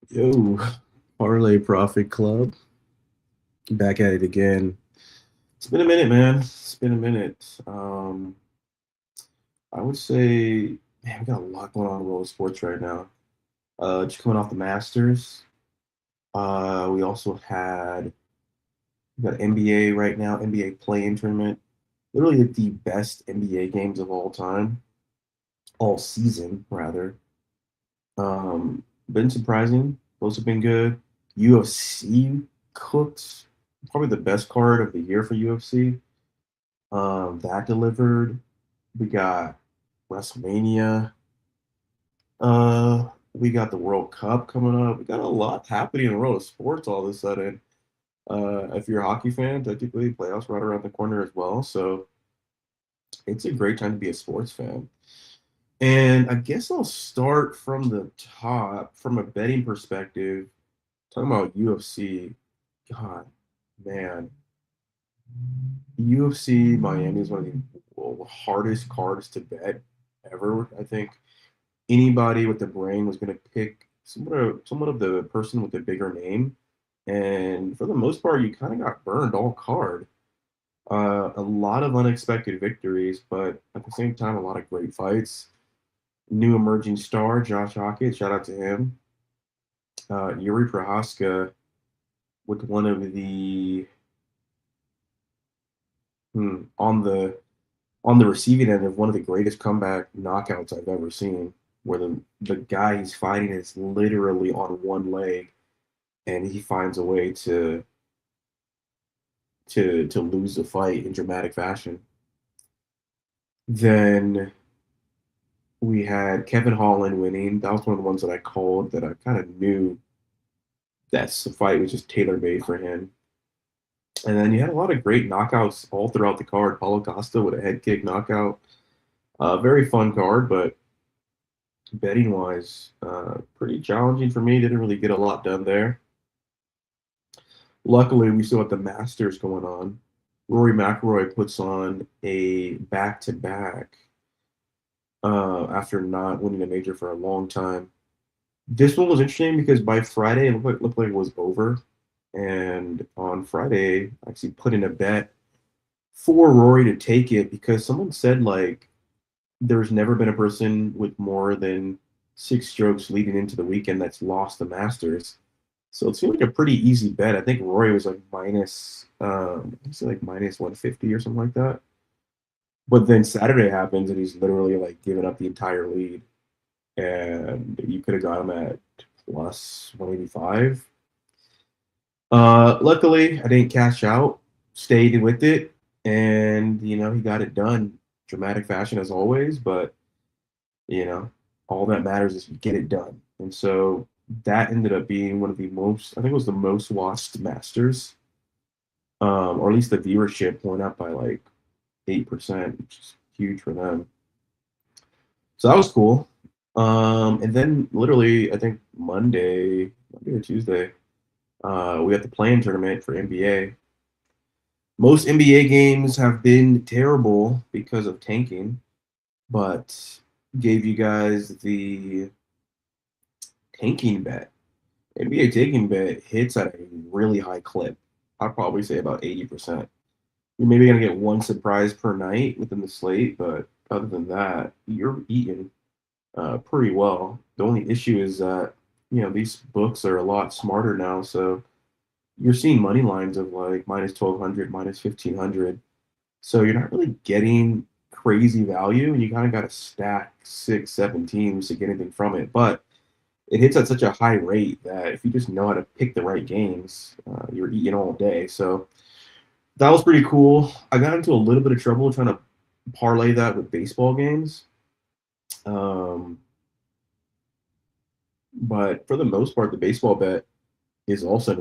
Yo, Parlay Profit Club, back at it again. It's been a minute, man. It's been a minute. I would say, man, we got a lot going on in the world of sports right now. Just coming off the Masters. We also had we got NBA right now, NBA play-in tournament. Literally the best NBA games of all time, all season rather. Been surprising. Those have been good. UFC cooked. Probably the best card of the year for UFC. That delivered. We got WrestleMania. We got the World Cup coming up. We got a lot happening in the world of sports all of a sudden. If you're a hockey fan, technically playoffs right around the corner as well. So it's a great time to be a sports fan. And I guess I'll start from the top, from a betting perspective. Talking about UFC, God, man, UFC Miami is one of the hardest cards to bet ever. I think anybody with the brain was going to pick somewhat of the person with the bigger name, and for the most part, you kind of got burned all card. A lot of unexpected victories, but at the same time, a lot of great fights. New emerging star Josh Hockett, shout out to him. Yuri Prohaska with one of the on the receiving end of one of the greatest comeback knockouts I've ever seen, where the guy he's fighting is literally on one leg, and he finds a way to lose the fight in dramatic fashion. Then we had Kevin Holland winning. That was one of the ones that I called that I kind of knew that the fight was just tailor made for him. And then you had a lot of great knockouts all throughout the card. Paulo Costa with a head kick knockout. Very fun card, but betting wise, pretty challenging for me. Didn't really get a lot done there. Luckily, we still have the Masters going on. Rory McIlroy puts on a back to back after not winning a major for a long time. This one was interesting because by Friday, looked like it was over. And on Friday, I actually put in a bet for Rory to take it because someone said, like, there's never been a person with more than 6 strokes leading into the weekend that's lost the Masters. So it seemed like a pretty easy bet. I think Rory was like like minus 150 or something like that. But then Saturday happens and he's literally like giving up the entire lead. And you could have got him at plus 185. Luckily, I didn't cash out, stayed with it, and he got it done. Dramatic fashion as always, but you know, all that matters is you get it done. And so that ended up being one of the most, I think it was the most watched Masters, or at least the viewership went up by like 8%, which is huge for them. So that was cool. And then literally, I think Monday or Tuesday, we got the playing tournament for NBA. Most NBA games have been terrible because of tanking, but gave you guys the tanking bet. NBA taking bet hits at a really high clip. I'd probably say about 80%. You're maybe gonna get one surprise per night within the slate, but other than that, you're eating pretty well. The only issue is that these books are a lot smarter now, so you're seeing money lines of like minus 1200, minus 1500. So you're not really getting crazy value, and you kind of got to stack 6, 7 teams to get anything from it. But it hits at such a high rate that if you just know how to pick the right games, you're eating all day. So that was pretty cool. I got into a little bit of trouble trying to parlay that with baseball games. Um, but for the most part, the baseball bet is also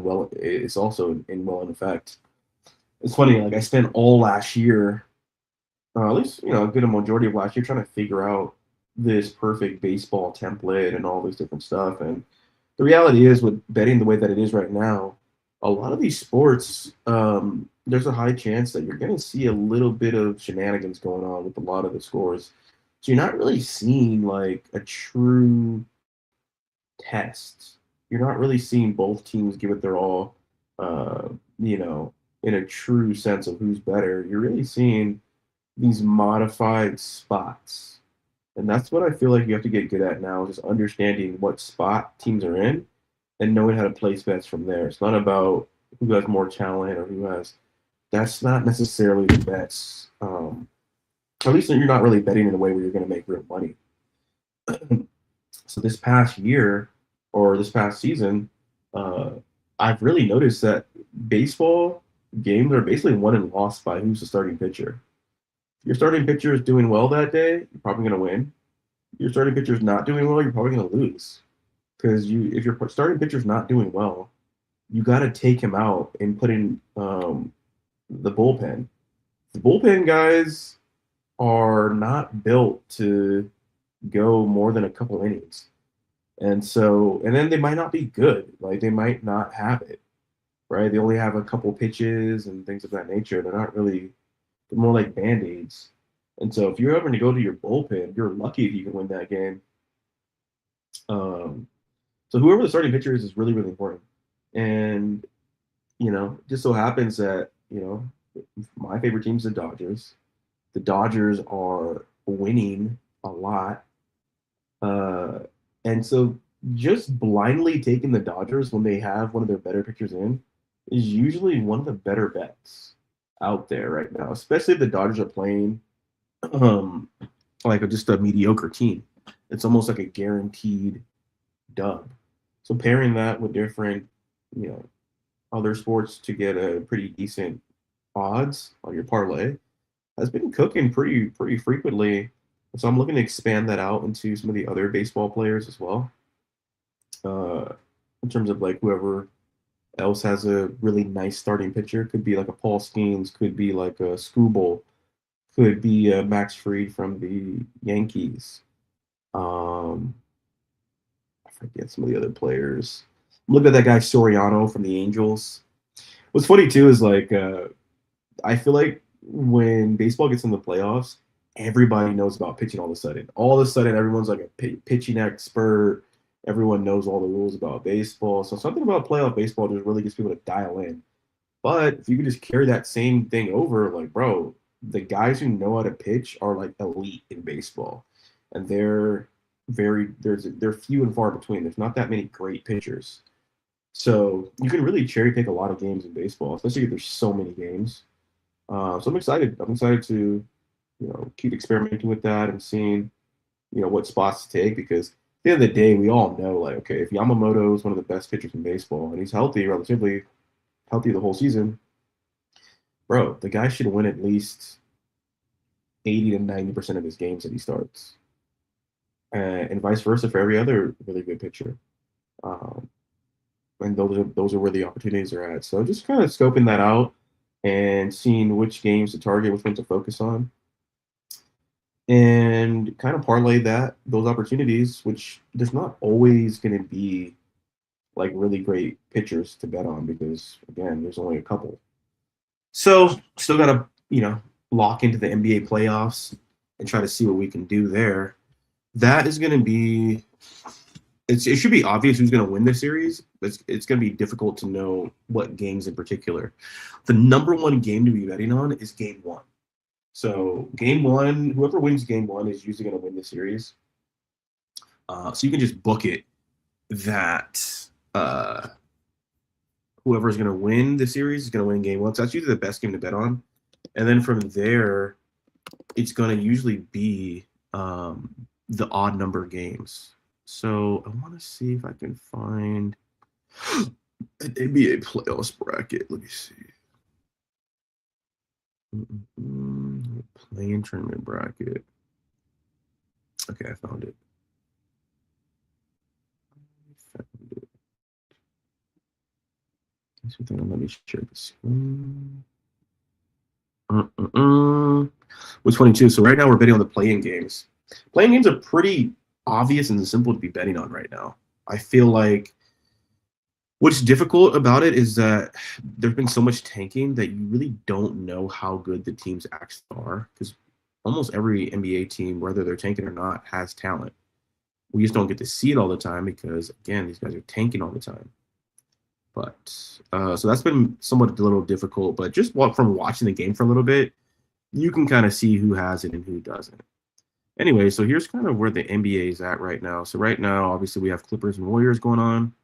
in effect. It's funny, like I spent all last year, at least a good majority of last year, trying to figure out this perfect baseball template and all this different stuff. And the reality is, with betting the way that it is right now, a lot of these sports, there's a high chance that you're going to see a little bit of shenanigans going on with a lot of the scores. So you're not really seeing like a true test. you're not really seeing both teams give it their all, uh, you know, in a true sense of who's better. You're really seeing these modified spots. And that's what I feel like you have to get good at now, is just understanding what spot teams are in and knowing how to place bets from there. It's not about who has more talent or who has. That's not necessarily the bets. At least you're not really betting in a way where you're going to make real money. So this past year or this past season, uh, I've really noticed that baseball games are basically won and lost by who's the starting pitcher. If your starting pitcher is doing well that day, you're probably going to win. Your starting pitcher is not doing well, you're probably going to lose. Because if your starting pitcher is not doing well, you got to take him out and put in the bullpen. The bullpen guys are not built to go more than a couple innings. And then they might not be good. Like they might not have it, right? They only have a couple pitches and things of that nature. They're not really, they're more like band-aids. And so if you're having to go to your bullpen, you're lucky if you can win that game. Um, so whoever the starting pitcher is really, really important. And, it just so happens that, my favorite team is the Dodgers. The Dodgers are winning a lot. Uh, and so just blindly taking the Dodgers when they have one of their better pitchers in is usually one of the better bets out there right now, especially if the Dodgers are playing um, like just a mediocre team. It's almost like a guaranteed dub. So pairing that with different, you know, other sports to get a pretty decent odds on your parlay has been cooking pretty frequently. So I'm looking to expand that out into some of the other baseball players as well. Uh, in terms of like whoever else has a really nice starting pitcher, could be like a Paul Skeens, could be like a Scooble, could be a Max Fried from the Yankees. Um, I forget some of the other players. Look at that guy Soriano from the Angels. What's funny too is like I feel like when baseball gets in the playoffs, everybody knows about pitching all of a sudden. All of a sudden, everyone's like a pitching expert. Everyone knows all the rules about baseball. So something about playoff baseball just really gets people to dial in. But if you could just carry that same thing over, like, bro, the guys who know how to pitch are like elite in baseball. And they're few and far between. There's not that many great pitchers. So you can really cherry pick a lot of games in baseball, especially if there's so many games. So I'm excited. I'm excited to, keep experimenting with that and seeing, what spots to take, because at the end of the day, we all know, like, okay, if Yamamoto is one of the best pitchers in baseball and he's healthy, relatively healthy the whole season, bro, the guy should win at least 80 to 90% of his games that he starts. And vice versa for every other really good pitcher. Um, and those are where the opportunities are at. So just kind of scoping that out and seeing which games to target, which ones to focus on, and kind of parlay those opportunities, which there's not always going to be like really great pitchers to bet on, because again, there's only a couple. So still got to lock into the NBA playoffs and try to see what we can do there. That is going to be. It should be obvious who's going to win this series, but it's going to be difficult to know what games in particular. The number one game to be betting on is game one. So game one, whoever wins game one is usually going to win the series. So you can just book it that whoever's going to win the series is going to win game one. So that's usually the best game to bet on. And then from there, it's going to usually be the odd number games. So I want to see if I can find an NBA playoffs bracket. Let me see. Play-in tournament bracket. Okay, I found it. Let me share the screen. What's funny too? So right now we're betting on the play-in games. Play-in games are pretty obvious and simple to be betting on right now. I feel like what's difficult about it is that there's been so much tanking that you really don't know how good the teams actually are, because almost every NBA team, whether they're tanking or not, has talent. We just don't get to see it all the time because, again, these guys are tanking all the time. But so that's been somewhat a little difficult. But just from watching the game for a little bit, you can kind of see who has it and who doesn't. Anyway, so here's kind of where the NBA is at right now. So right now, obviously, we have Clippers and Warriors going on.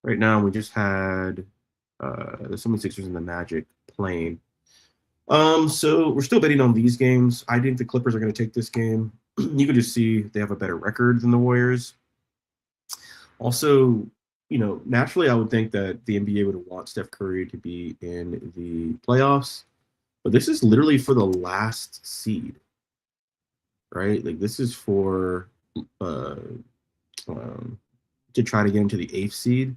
Right now, we just had the 76ers and the Magic playing. So we're still betting on these games. I think the Clippers are going to take this game. You can just see they have a better record than the Warriors. Also, naturally, I would think that the NBA would want Steph Curry to be in the playoffs, but this is literally for the last seed, right? Like this is for uh, to try to get into the eighth seed.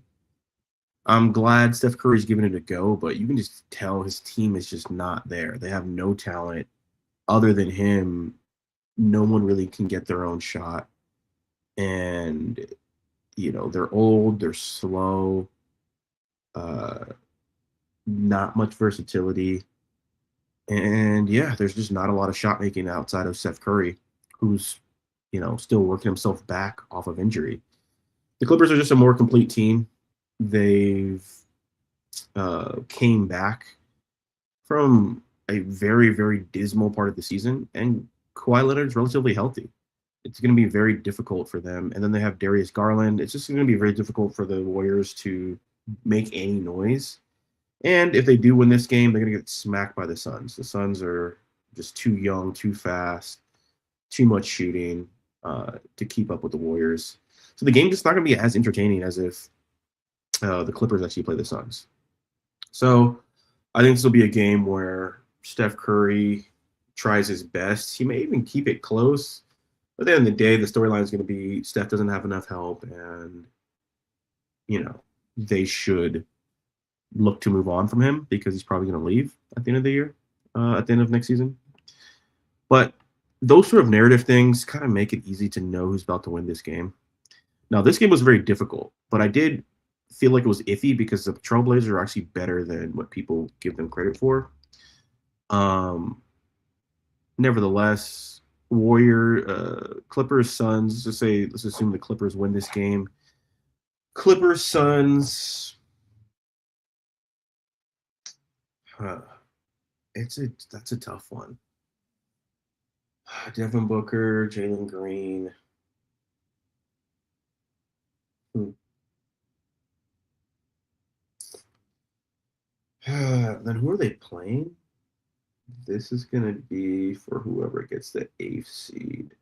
I'm glad Steph Curry's giving it a go, but you can just tell his team is just not there. They have no talent other than him. No one really can get their own shot. And, they're old, they're slow, not much versatility. And yeah, there's just not a lot of shot making outside of Steph Curry, who's, still working himself back off of injury. The Clippers are just a more complete team. They've came back from a very, very dismal part of the season, and Kawhi Leonard's relatively healthy. It's going to be very difficult for them. And then they have Darius Garland. It's just going to be very difficult for the Warriors to make any noise. And if they do win this game, they're going to get smacked by the Suns. The Suns are just too young, too fast, too much shooting to keep up with the Warriors. So the game's just not going to be as entertaining as if the Clippers actually play the Suns. So I think this will be a game where Steph Curry tries his best. He may even keep it close. But at the end of the day, the storyline is going to be Steph doesn't have enough help, and, they should look to move on from him because he's probably going to leave at the end of the year, at the end of next season. But those sort of narrative things kind of make it easy to know who's about to win this game. Now, this game was very difficult, but I did feel like it was iffy because the Trailblazers are actually better than what people give them credit for. Nevertheless, Clippers, Suns. Let's assume the Clippers win this game. Clippers, Suns. That's a tough one. Devin Booker, Jalen Green. Then who are they playing? This is going to be for whoever gets the eighth seed.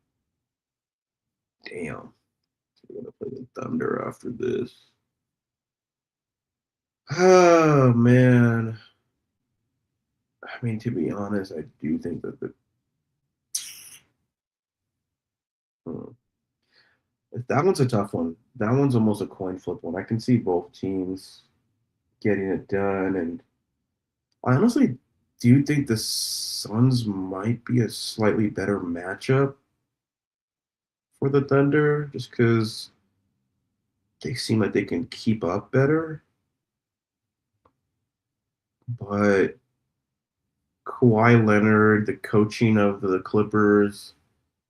Damn. We're going to play the Thunder after this. Oh, man. I mean, to be honest, I do think that that one's a tough one. That one's almost a coin flip one. I can see both teams getting it done, and I honestly do think the Suns might be a slightly better matchup for the Thunder, just because they seem like they can keep up better. But Kawhi Leonard, the coaching of the Clippers,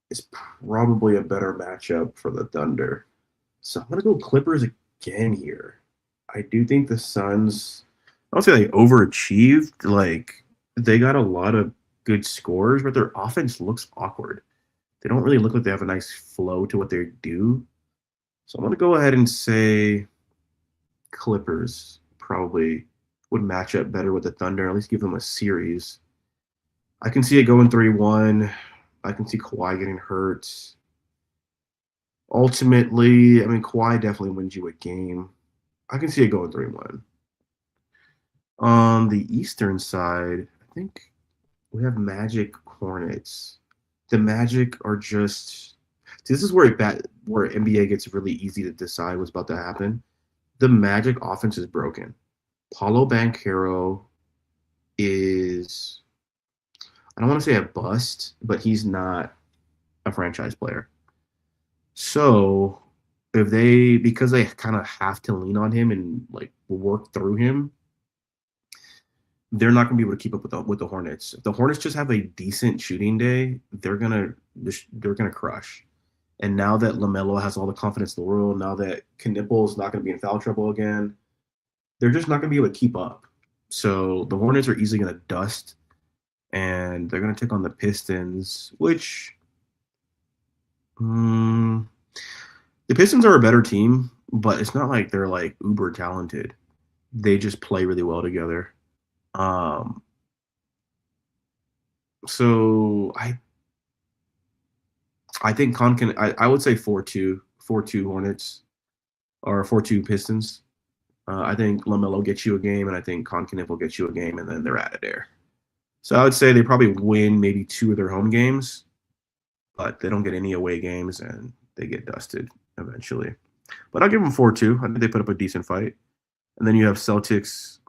is probably a better matchup for the Thunder. So I'm going to go Clippers again here. I do think the Suns, I don't say they overachieved. Like, they got a lot of good scores, but their offense looks awkward. They don't really look like they have a nice flow to what they do. So I'm going to go ahead and say Clippers probably would match up better with the Thunder, at least give them a series. I can see it going 3-1. I can see Kawhi getting hurt. Ultimately, I mean, Kawhi definitely wins you a game. I can see it going 3-1. On the Eastern side, I think we have Magic Hornets. The Magic are just this is where NBA gets really easy to decide what's about to happen. The Magic offense is broken. Paulo Banchero is, I don't want to say a bust, but he's not a franchise player. So because they kind of have to lean on him and like work through him, they're not going to be able to keep up with the Hornets. If the Hornets just have a decent shooting day, they're gonna crush. And now that LaMelo has all the confidence in the world, now that Knipple is not going to be in foul trouble again, they're just not going to be able to keep up. So the Hornets are easily going to dust, and they're going to take on the Pistons, which the Pistons are a better team, but it's not like they're like uber talented. They just play really well together. So I think I would say 4-2 Hornets or 4-2 Pistons. I think LaMelo gets you a game, and I think Knipp will get you a game, and then they're out of there. So I would say they probably win maybe 2 of their home games, but they don't get any away games, and they get dusted eventually. But I'll give them 4-2. I think they put up a decent fight. And then you have Celtics,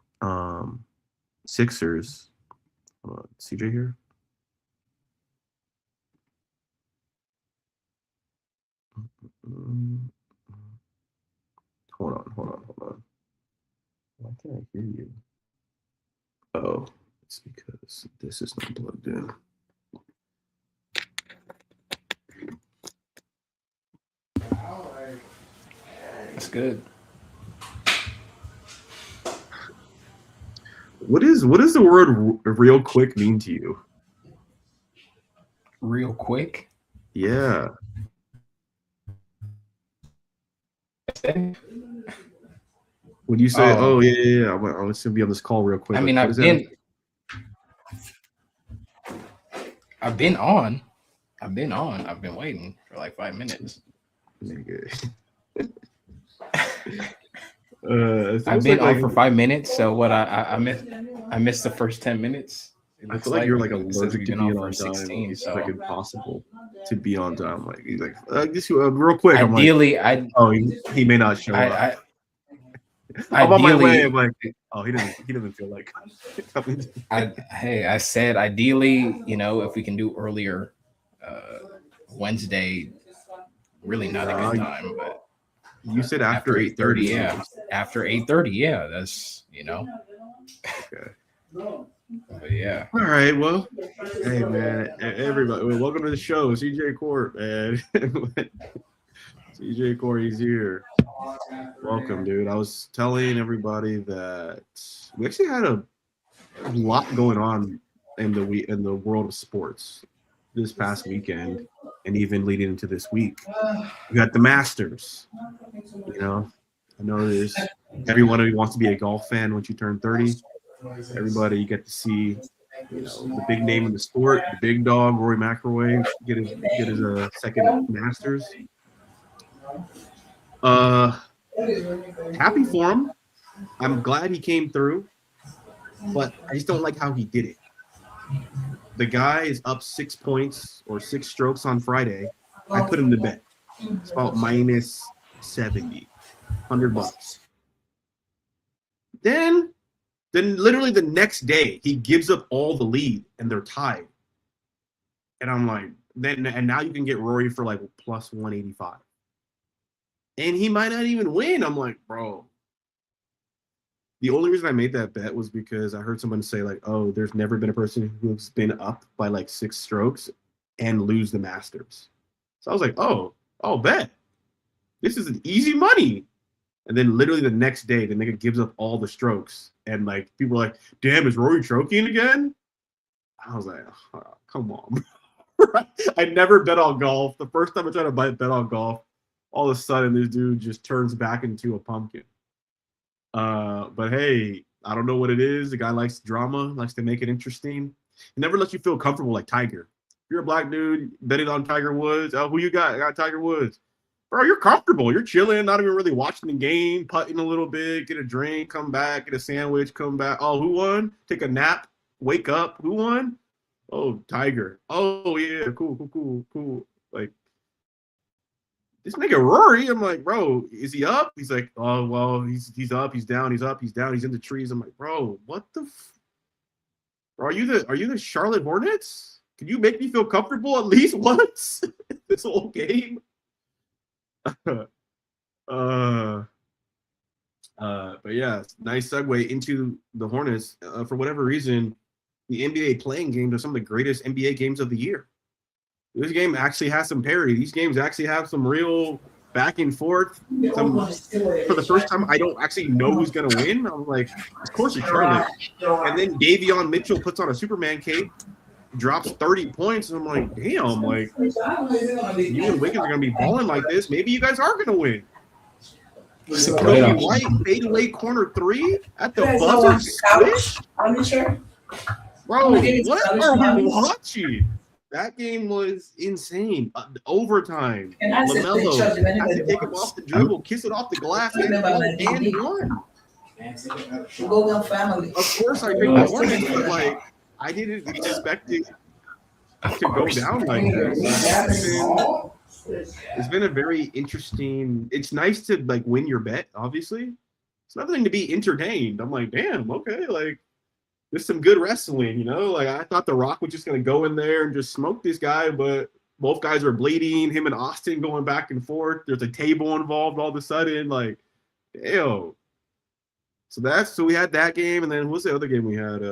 Sixers. CJ here. Hold on. Why can't I hear you? Oh, it's because this is not plugged in. That's good. What does the word real quick mean to you? Real quick? Yeah. When you say, "Oh yeah, I want to be on this call real quick," I mean, I've been on. I've been waiting for like 5 minutes. I've been on for 5 minutes. So what? I missed the first 10 minutes. I feel like you're like allergic to being on time. It's like impossible to be on time. Like he's like, just real quick. Ideally, he may not show up. I'm on my way. I'm like, oh, he doesn't feel like. I said ideally, if we can do earlier, Wednesday, really not a good time. But you said after 8:30. Yeah, after 8:30. Yeah, that's Okay. But yeah. All right. Well, hey man, everybody, welcome to the show, CJ Court, man. CJ Court, he's here. Welcome, dude. I was telling everybody that we actually had a lot going on in the world of sports this past weekend, and even leading into this week. We got the Masters. I know there's everyone who wants to be a golf fan once you turn 30. Everybody, you get to see, the big name in the sport, the big dog, Rory McIlroy, get his second Masters. Happy for him. I'm glad he came through, but I just don't like how he did it. The guy is up 6 points or 6 strokes on Friday. I put him to bet. It's about minus 70, $100. Then literally the next day, he gives up all the lead and they're tied. And I'm like, and now you can get Rory for like plus 185. And he might not even win. I'm like, bro. The only reason I made that bet was because I heard someone say like, oh, there's never been a person who's been up by like 6 strokes and lose the Masters. So I was like, oh, bet. This is an easy money. And then literally the next day, the nigga gives up all the strokes. And like people are like, damn, is Rory choking again? I was like, oh, come on. I never bet on golf. The first time I tried to bet on golf, all of a sudden this dude just turns back into a pumpkin. But hey, I don't know what it is. The guy likes drama, likes to make it interesting. He never lets you feel comfortable like Tiger. You're a black dude betting on Tiger Woods. Oh, who you got? I got Tiger Woods. Bro, you're comfortable. You're chilling, not even really watching the game, putting a little bit, get a drink, come back, get a sandwich, come back. Oh, who won? Take a nap, wake up. Who won? Oh, Tiger. Oh, yeah, cool. Like, this nigga Rory, I'm like, bro, is he up? He's like, oh, well, he's up, he's down, he's up, he's down, he's in the trees. I'm like, bro, what the bro, are you the Charlotte Hornets? Can you make me feel comfortable at least once this whole game? But yeah, nice segue into the Hornets. For whatever reason, the NBA playing games are some of the greatest NBA games of the year. This game actually has some parity. These games actually have some real back and forth. For the first time, I don't actually know who's going to win. I'm like, of course it's Charlotte. And then Davion Mitchell puts on a Superman cape, drops 30 points. And I'm like, damn, like, you and Wiggins are going to be balling like this. Maybe you guys are going to win. Kobe White, fadeaway corner 3 at the buzzer switch. Bro, what are we watching? That game was insane. Overtime. LaMelo had to take him off the dribble, kiss it off the glass, and one. Of course, I picked the Hornets, but like I didn't expect it to go down like this. It's been a very interesting. It's nice to like win your bet. Obviously, it's nothing to be entertained. I'm like, damn, okay, like. There's some good wrestling, you know? Like, I thought The Rock was just going to go in there and just smoke this guy, but both guys are bleeding. Him and Austin going back and forth. There's a table involved all of a sudden. Like, ew. So we had that game, and then what's the other game we had?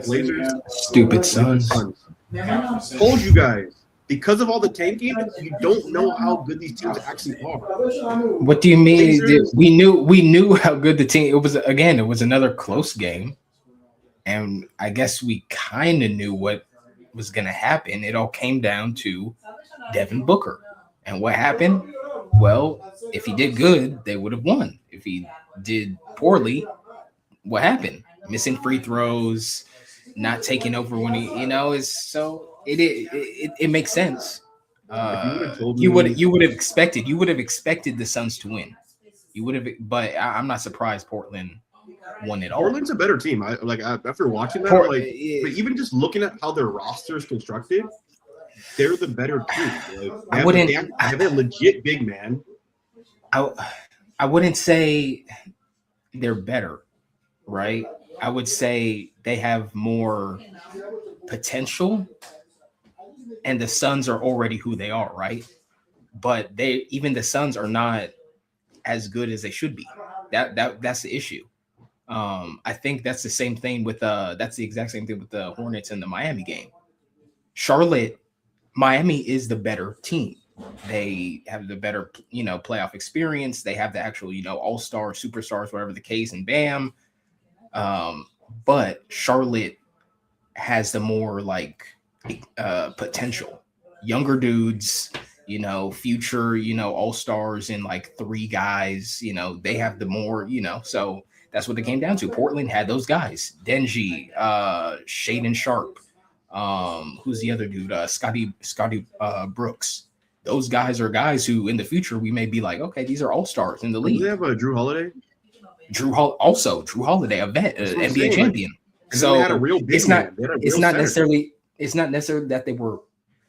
Blazers. Stupid Suns. Told you guys. Because of all the tanking, you don't know how good these teams actually are. What do you mean? We knew how good the team. It was another close game, and I guess we kind of knew what was going to happen. It all came down to Devin Booker, and what happened? Well, if he did good, they would have won. If he did poorly, what happened? Missing free throws, not taking over when he, is so. It makes sense. You would have expected the Suns to win. You would have, but I'm not surprised Portland won it all. Portland's a better team. After watching that, but even just looking at how their roster is constructed, they're the better team. Like, they have a legit big man. I wouldn't say they're better, right? I would say they have more potential. And the Suns are already who they are, right? But even the Suns are not as good as they should be. That's the issue. I think that's the same thing with that's the exact same thing with the Hornets and the Miami game. Miami is the better team. They have the better, playoff experience. They have the actual, all-star, superstars, whatever the case, and bam. But Charlotte has the more potential, younger dudes, future, all-stars and like 3 guys, they have the more, so that's what it came down to. Portland had those guys, Denji, Shaedon Sharp, who's the other dude, Scotty Brooks. Those guys are guys who in the future we may be like, okay, these are all-stars in the league. Do they have a Drew Holiday? Drew Holiday, a vet, NBA champion. So it's not necessarily that they were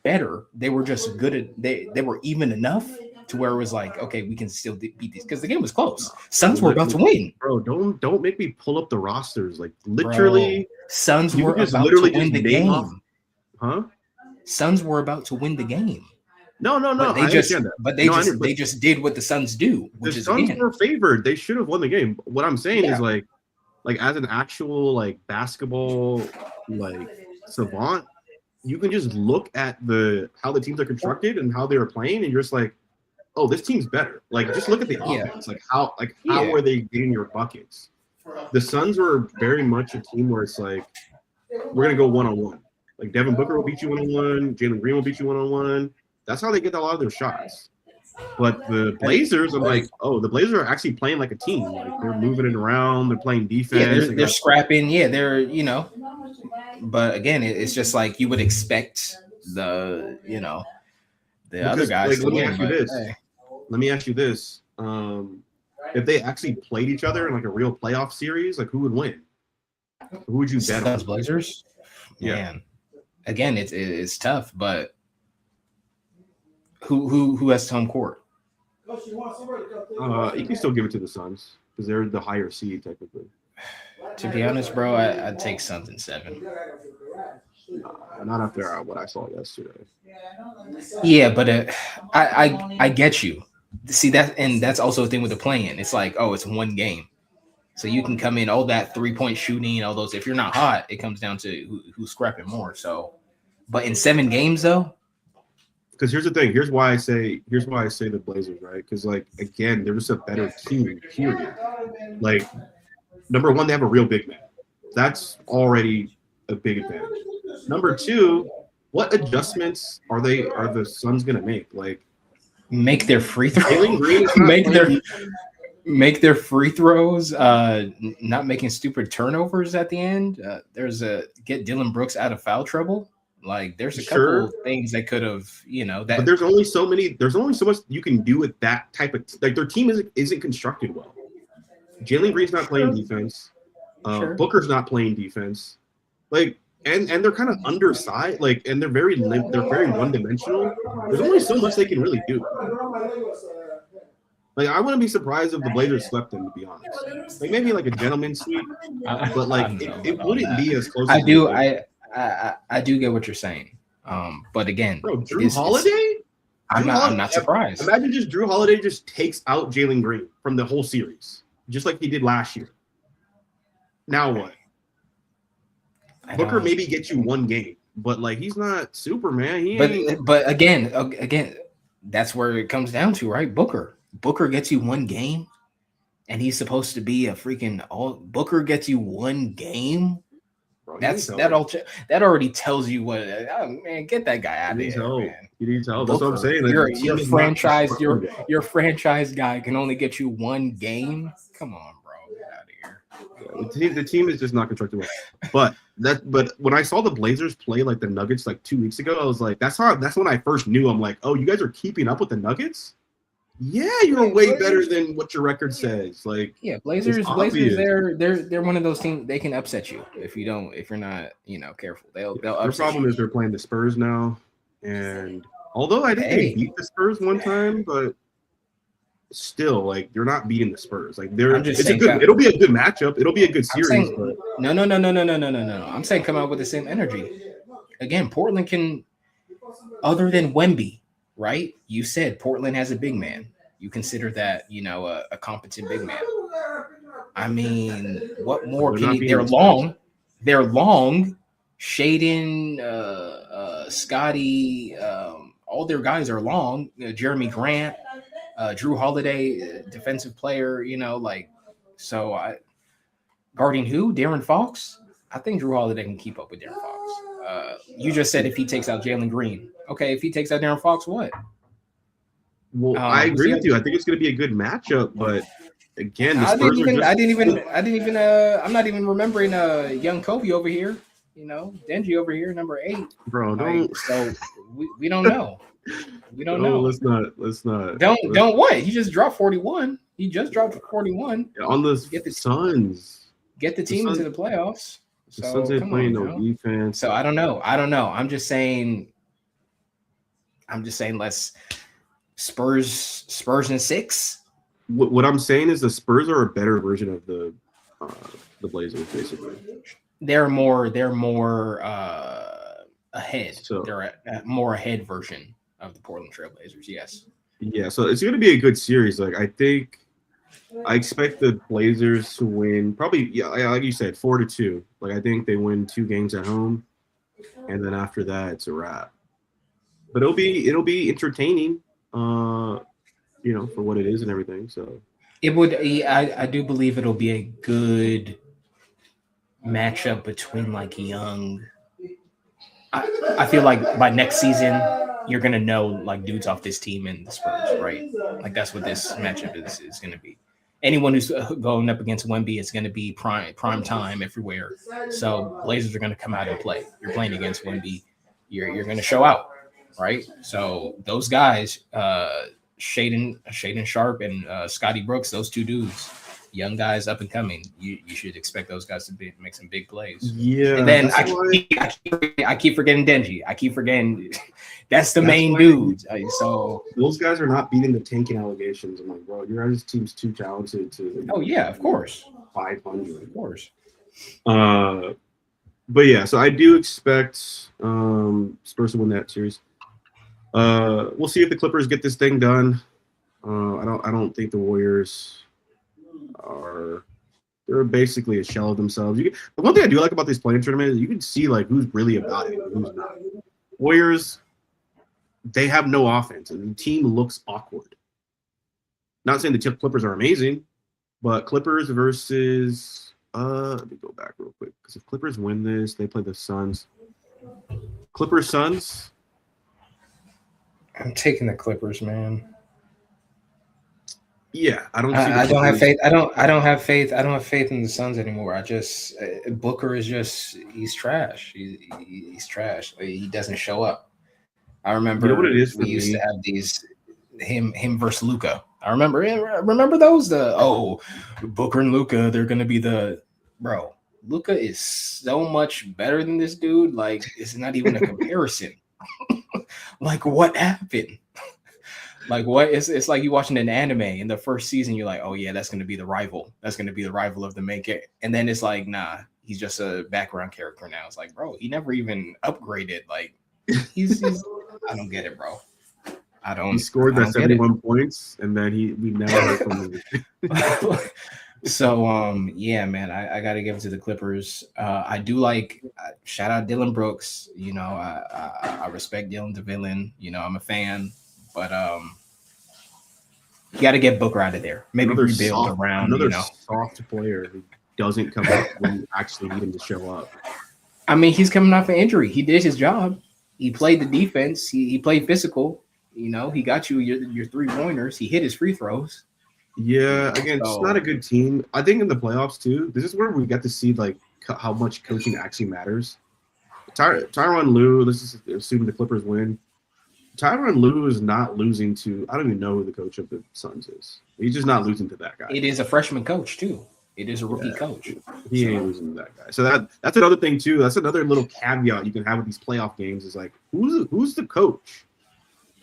better. They were just good at they were even enough to where it was like, okay, we can still beat these because the game was close. Suns were about to win. Bro, don't make me pull up the rosters. Like literally, Suns were about to win the game. Huh? Suns were about to win the game. No. They just did what the Suns do. The Suns were favored. They should have won the game. What I'm saying is like as an actual basketball savant, you can just look at how the teams are constructed and how they are playing, and you're just like, oh, this team's better. Like, just look at the offense. How are they getting your buckets? The Suns were very much a team where it's like, we're gonna go one-on-one. Like Devin Booker will beat you one-on-one, Jalen Green will beat you one-on-one. That's how they get a lot of their shots. But the Blazers, I'm like, oh, the Blazers are actually playing like a team. Like they're moving it around, they're playing defense. They're scrapping. Yeah, they're But again, it's just like you would expect the other guys. Let me ask you this: if they actually played each other in a real playoff series, who would win? Who would you bet on? Blazers. Yeah. Man. Again, it's tough, but who has home court? You can still give it to the Suns because they're the higher seed technically. To be honest, bro, I'd take Suns in 7. Not after what I saw yesterday. Yeah, but I get you. See that, and that's also a thing with the play-in. It's like, oh, it's one game, so you can come in all that 3-point shooting, all those. If you're not hot, it comes down to who's scrapping more. So But in 7 games, though, because here's the thing. Here's why I say the Blazers, right? Because like again, they're just a better team. Period. Like number one, they have a real big man. That's already a big advantage. Number two, what adjustments are the Suns gonna make? Like make their free Jalen throws, Green is not make their free throws, not making stupid turnovers at the end. There's get Dylan Brooks out of foul trouble. Like there's a couple of things that could have, that. But there's only so much you can do with that type of like their team isn't constructed well. Jalen Green's not playing defense. Booker's not playing defense. Like and they're kind of undersized, like, and they're very one dimensional. There's only so much they can really do. Like I wouldn't be surprised if the Blazers swept them, to be honest. Like maybe like a gentleman's sweep, but like it wouldn't be as close. I do get what you're saying. But again, bro, Drew Holiday. I'm not surprised. Imagine just Drew Holiday just takes out Jalen Green from the whole series, just like he did last year. Now what? Booker maybe gets you one game, but like he's not Superman. But again, that's where it comes down to, right? Booker gets you one game, and he's supposed to be a freaking Booker gets you one game. Bro, that already tells you what. Oh, man, get that guy out of here, man. You need help. That's what I'm saying. Your franchise guy can only get you one game. Come on, bro, get out of here. The team is just not constructed well. But when I saw the Blazers play like the Nuggets like 2 weeks ago, I was like, that's when I first knew. I'm like, oh, you guys are keeping up with the Nuggets? Yeah, you're way better than what your record says. Like, yeah, Blazers, they're one of those teams. They can upset you if you're not, careful. They'll upset the problem you. is they're playing the Spurs now, and although I think they beat the Spurs one time, but still, like, you're not beating the Spurs. Like, it'll be a good matchup. It'll be a good series. No. I'm saying come out with the same energy. Again, Portland can, other than Wemby. Right? You said Portland has a big man. You consider that, a competent big man. I mean, what more can you? They're long. Shaden, Scotty, all their guys are long. Jeremy Grant, Drew Holiday, defensive player, guarding who? De'Aaron Fox? I think Drew Holiday can keep up with De'Aaron Fox. You just said if he takes out Jalen Green. Okay, if he takes out De'Aaron Fox, what? Well, I agree with you. I think it's going to be a good matchup, but again, I'm not even remembering young Kobe over here. Denji over here, number 8. Bro, don't. So we don't know. We don't know. Let's not. Don't what? He just dropped 41. He just dropped 41 on the Suns. Get the team into the playoffs. The Suns ain't playing no defense. So I don't know. I'm just saying. Let's Spurs in 6. What I'm saying is the Spurs are a better version of the Blazers, basically. They're more ahead. So, they're a more ahead version of the Portland Trail Blazers. Yes. Yeah. So it's going to be a good series. Like I expect the Blazers to win probably. Yeah, like you said, 4-2. Like I think they win 2 games at home, and then after that, it's a wrap. But it'll be entertaining, for what it is and everything. So it would. I do believe it'll be a good matchup between like young. I feel like by next season you're gonna know like dudes off this team and the Spurs, right? Like that's what this matchup is gonna be. Anyone who's going up against Wemby is going to be prime time everywhere. So Blazers are going to come out and play. You're playing against Wemby. You're going to show out, right? So those guys, Shaden Sharp and Scotty Brooks, those 2 dudes, young guys up and coming. You should expect those guys to make some big plays. Yeah. And then I keep forgetting Denji. I keep forgetting. That's the main dude. So those guys are not beating the tanking allegations. I'm like, bro, your guys' team's too talented to. Oh yeah, of course. 500, of course. But yeah, so I do expect Spurs to win that series. We'll see if the Clippers get this thing done. I don't think the Warriors they're basically a shell of themselves. The one thing I do like about this playing tournament is you can see like who's really about it and who's not. Warriors, they have no offense, and the team looks awkward. Not saying the Clippers are amazing, but Clippers versus let me go back real quick because if Clippers win this, they play the Suns. Clippers Suns. I'm taking the Clippers, man. Yeah, I don't. I don't have faith. I don't have faith. I don't have faith in the Suns anymore. I just Booker is just he's trash. He's trash. He doesn't show up. I remember what it is for we used me? to have these him versus Luka. I remember those. Booker and Luka. They're gonna be the bro. Luka is so much better than this dude. Like it's not even a comparison. Like what happened? Like what? It's like you watching an anime in the first season. You're like, oh yeah, that's gonna be the rival. That's gonna be the rival of the main character. And then it's like, nah, he's just a background character now. It's like, bro, he never even upgraded. Like he's I don't get it, bro. I don't. He scored that 71 points, and then we never heard from him. So yeah, man, I got to give it to the Clippers. I do like shout out Dylan Brooks. You know, I respect Dylan DeVillin. You know, I'm a fan, but you got to get Booker out of there. Maybe rebuild around another soft player who doesn't come up when you actually need him to show up. I mean, he's coming off an injury. He did his job. He played the defense. He played physical. You know, he got you your 3-pointers. He hit his free throws. Yeah, again, it's not a good team. I think in the playoffs too, this is where we get to see like how much coaching actually matters. Tyronn Lue, let's just assume the Clippers win. Tyronn Lue is not losing to, I don't even know who the coach of the Suns is. He's just not losing to that guy. It is a freshman coach too. It is a rookie coach. He ain't losing to that guy. So that's another thing too. That's another little caveat you can have with these playoff games is like, who's the coach?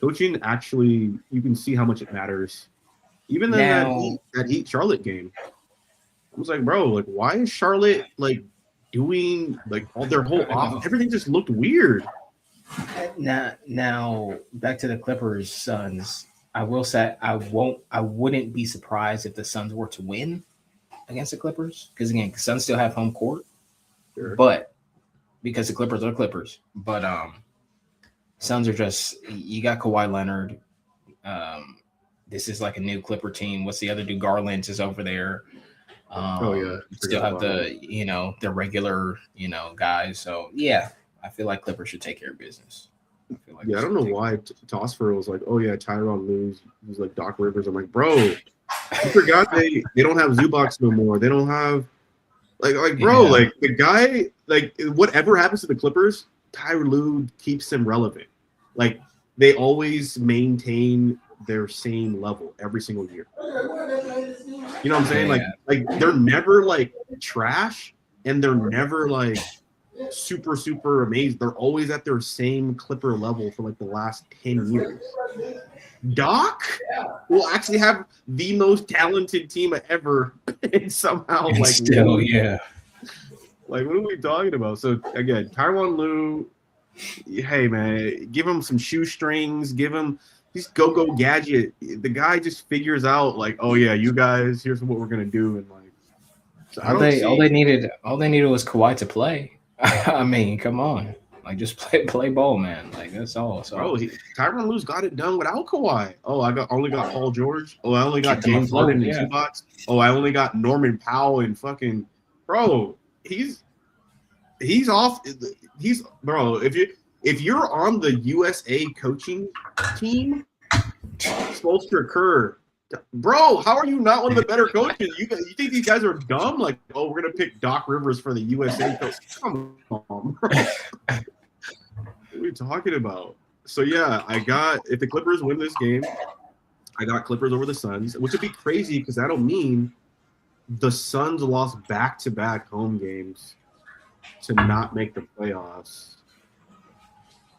Coaching actually, you can see how much it matters. Even in that Heat Charlotte game, I was like, bro, like, why is Charlotte like doing like all their whole off? Everything just looked weird. Now back to the Clippers Suns. I will say I wouldn't be surprised if the Suns were to win against the Clippers because again, the Suns still have home court, but because the Clippers are Clippers, but Suns are just you got Kawhi Leonard. This is like a new Clipper team. What's the other dude? Garland is over there. Still have the regular, guys. So yeah, I feel like Clippers should take care of business. I don't know why Tosfer was like, oh yeah, Tyronn Lue was like Doc Rivers. I'm like, bro, you forgot they don't have Zubac no more. They don't have like bro, like the guy, like whatever happens to the Clippers, Tyronn Lue keeps them relevant. Like they always maintain their same level every single year. You know what I'm saying? Like they're never like trash and they're never like super, super amazing. They're always at their same Clipper level for like the last 10 years. Doc will actually have the most talented team ever and somehow and like still, like what are we talking about? So again, Tyronn Lue, hey man, give him some shoestrings, give him just go gadget. The guy just figures out like, oh yeah, you guys, here's what we're gonna do, and like, so all they needed was Kawhi to play. I mean, come on, like just play ball, man. Like that's all. So, Tyronn Lue's got it done without Kawhi. Oh, I only got Paul George. Oh, I only got James Harden and Zubac. Oh, I only got Norman Powell and fucking bro. He's off. He's bro. If you're on the USA coaching team, Spoelstra, Kerr, bro, how are you not one of the better coaches? You think these guys are dumb? Like, oh, we're gonna pick Doc Rivers for the USA coach. Come on, bro. What are we talking about? So yeah, if the Clippers win this game, I got Clippers over the Suns, which would be crazy because that'll mean the Suns lost back-to-back home games to not make the playoffs.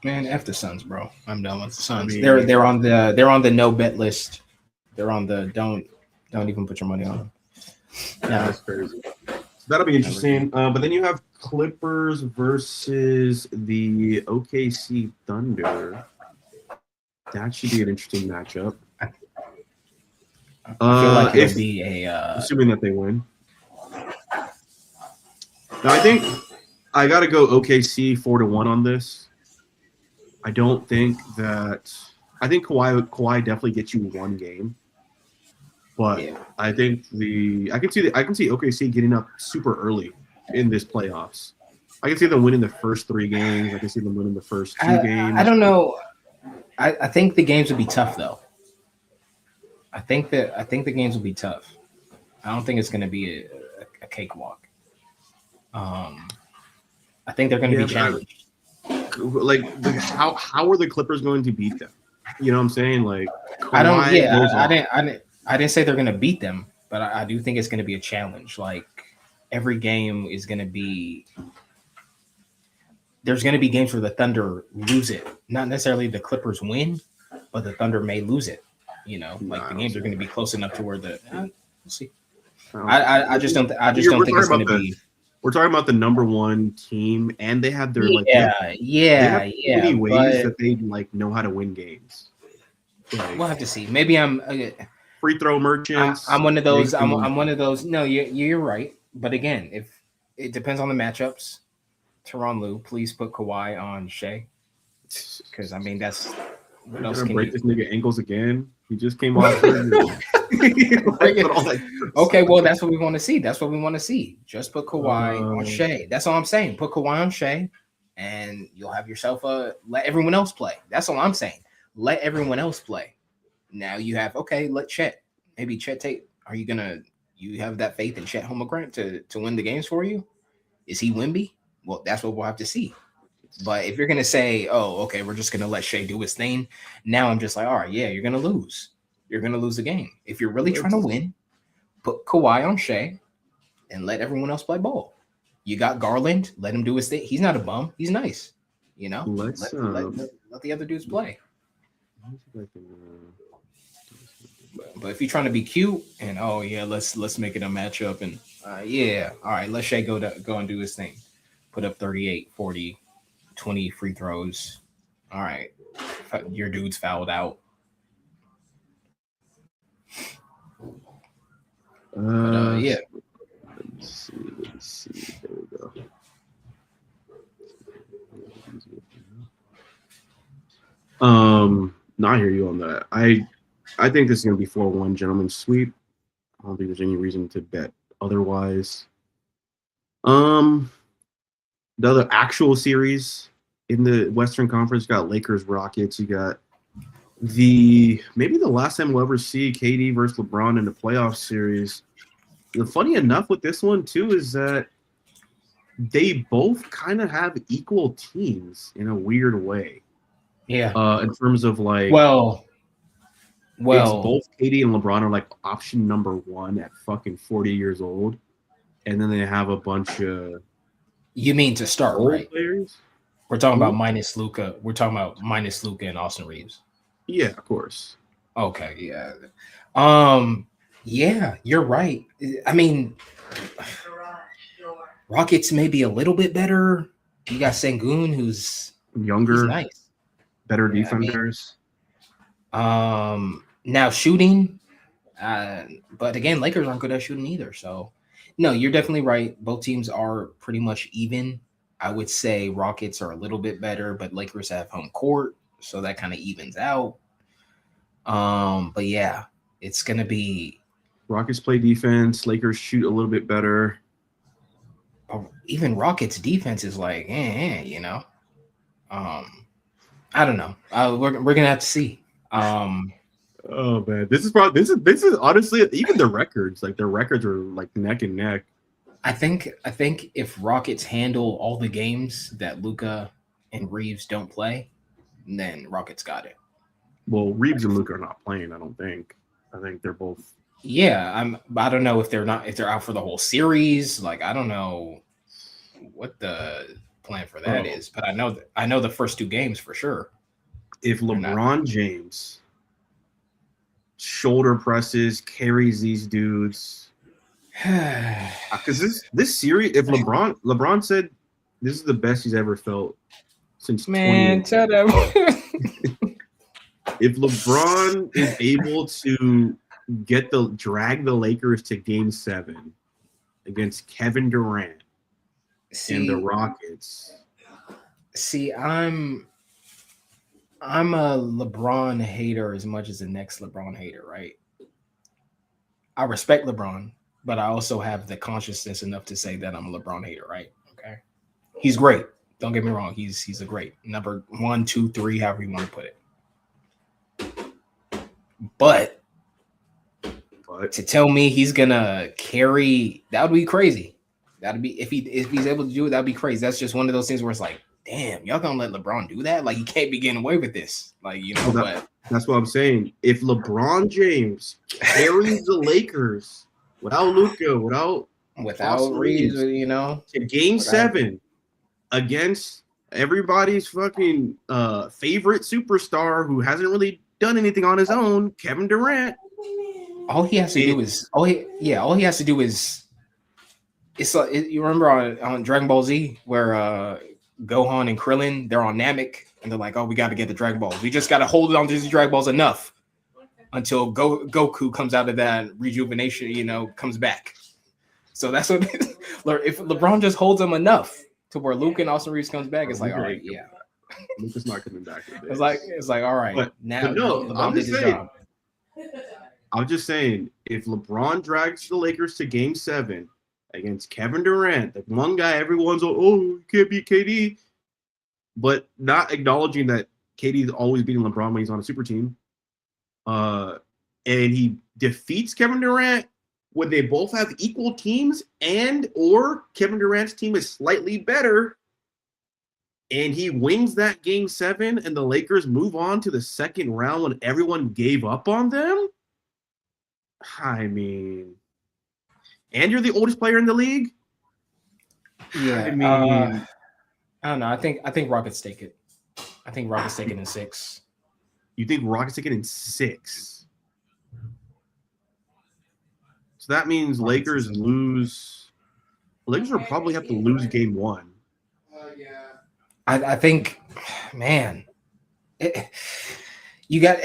Man, F the Suns, bro. I'm done with the Suns. I mean, they're on the no bet list. They're on the don't even put your money on them. Yeah, that's crazy. So that'll be interesting. But then you have Clippers versus the OKC Thunder. That should be an interesting matchup. I feel like it'll be assuming that they win. Now I think I gotta go OKC 4-1 on this. I don't think that. I think Kawhi definitely gets you one game, but Yeah. I think I can see OKC getting up super early in this playoffs. I can see them winning the first 3 games. I can see them winning the first 2 games. I don't know. I think the games would be tough though. I think the games will be tough. I don't think it's going to be a cakewalk. I think they're going to be challenged. How are the Clippers going to beat them? You know what I'm saying? Like I don't. Kawhi Yeah, goes I off. didn't say they're going to beat them, but I do think it's going to be a challenge. Like every game is going to be. There's going to be games where the Thunder lose it. Not necessarily the Clippers win, but the Thunder may lose it. You know, like the games are going to be close enough to where we'll see. I just don't. I just don't think it's going to be. We're talking about the number 1 team, and they have their They have many ways that they like know how to win games. Like, we'll have to see. Maybe I'm free throw merchants. I'm one of those. I'm one of those. No, you're right. But again, if it depends on the matchups. Teron Lue, please put Kawhi on Shea. Because I mean that's what else can break this nigga ankles again. He just came off. Okay, well that's what we want to see. That's what we want to see. Just put Kawhi on Shea. That's all I'm saying. Put Kawhi on Shea, and you'll have yourself let everyone else play. That's all I'm saying. Let everyone else play. Now you have let Chet. Maybe Chet take. Are you gonna? You have that faith in Chet Holmgren to win the games for you? Is he Wemby? Well, that's what we'll have to see. But if you're going to say, oh, okay, we're just going to let Shea do his thing, now I'm just like, all right, yeah, you're going to lose. You're going to lose the game. If you're really trying to win, put Kawhi on Shea and let everyone else play ball. You got Garland, let him do his thing. He's not a bum. He's nice. You know, let the other dudes play. But if you're trying to be cute and, oh, yeah, let's make it a matchup and, yeah, all right, let Shea go and do his thing. Put up 38, 40, 20 free throws. All right. Your dude's fouled out. Yeah. Let's see. There we go. No, I hear you on that. I think this is going to be 4-1 gentleman's sweep. I don't think there's any reason to bet otherwise. The other actual series in the Western Conference got Lakers Rockets. You got maybe the last time we'll ever see KD versus LeBron in the playoff series. Funny enough with this one too is that they both kind of have equal teams in a weird way. Yeah. In terms of like well, it's both KD and LeBron are like option number 1 at fucking 40 years old, and then they have a bunch of. You mean to start, right? Players? We're talking about minus Luka. We're talking about minus Luka and Austin Reeves. Yeah, of course. Okay, yeah. Yeah, you're right. I mean, Rockets may be a little bit better. You got Sengun, who's younger, nice, better defenders. Now shooting, but again, Lakers aren't good at shooting either. So, no, you're definitely right. Both teams are pretty much even. I would say Rockets are a little bit better, but Lakers have home court, so that kind of evens out. But yeah, it's gonna be Rockets play defense. Lakers shoot a little bit better. Even Rockets defense is like, you know. I don't know. We're gonna have to see. Oh man, this is honestly even the records. Like their records are like neck and neck. I think if Rockets handle all the games that Luka and Reeves don't play, then Rockets got it. Well, Reeves and Luka are not playing. I don't think. I think they're both. Yeah, I don't know if they're out for the whole series. Like I don't know what the plan for that is, but I know the first 2 games for sure. If LeBron James shoulder presses, carries these dudes, because this series, if LeBron said this is the best he's ever felt since tell them. If LeBron is able to drag the Lakers to Game 7 against Kevin Durant and the Rockets. See, I'm I'm a LeBron hater as much as the next LeBron hater, right? I respect LeBron, but I also have the consciousness enough to say that I'm a LeBron hater, right? Okay. He's great. Don't get me wrong. He's a great number 1, 2, 3, however you want to put it. But to tell me he's gonna carry, that would be crazy. That'd be if he's able to do it, that'd be crazy. That's just one of those things where it's like, damn, y'all gonna let LeBron do that? Like, he can't be getting away with this. Like, you know, but that's what I'm saying. If LeBron James carries the Lakers without Luka, without Reeves, you know, to Game 7 against everybody's fucking favorite superstar who hasn't really done anything on his own, Kevin Durant. All he has to do is it's like, you remember on Dragon Ball Z where Gohan and Krillin, they're on Namek and they're like, oh, we got to get the Dragon Balls. We just got to hold on to these Dragon Balls enough until Goku comes out of that rejuvenation, you know, comes back. So that's what if LeBron just holds them enough to where Luke and Austin Reeves comes back, it's like, all right, yeah. Luka's not coming back. It's like, all right, but no, I'm just saying, if LeBron drags the Lakers to Game 7 against Kevin Durant, the one guy everyone's like, oh, you can't beat KD, but not acknowledging that KD is always beating LeBron when he's on a super team, and he defeats Kevin Durant when they both have equal teams, and or Kevin Durant's team is slightly better, and he wins that Game 7, and the Lakers move on to the second round when everyone gave up on them. I mean, and you're the oldest player in the league. Yeah, I mean, I don't know. I think Rockets take it. I think Rockets take it in 6. You think Rockets take it in 6? So that means Lakers lose. Lakers will probably have to lose Game 1. I think, man, you got.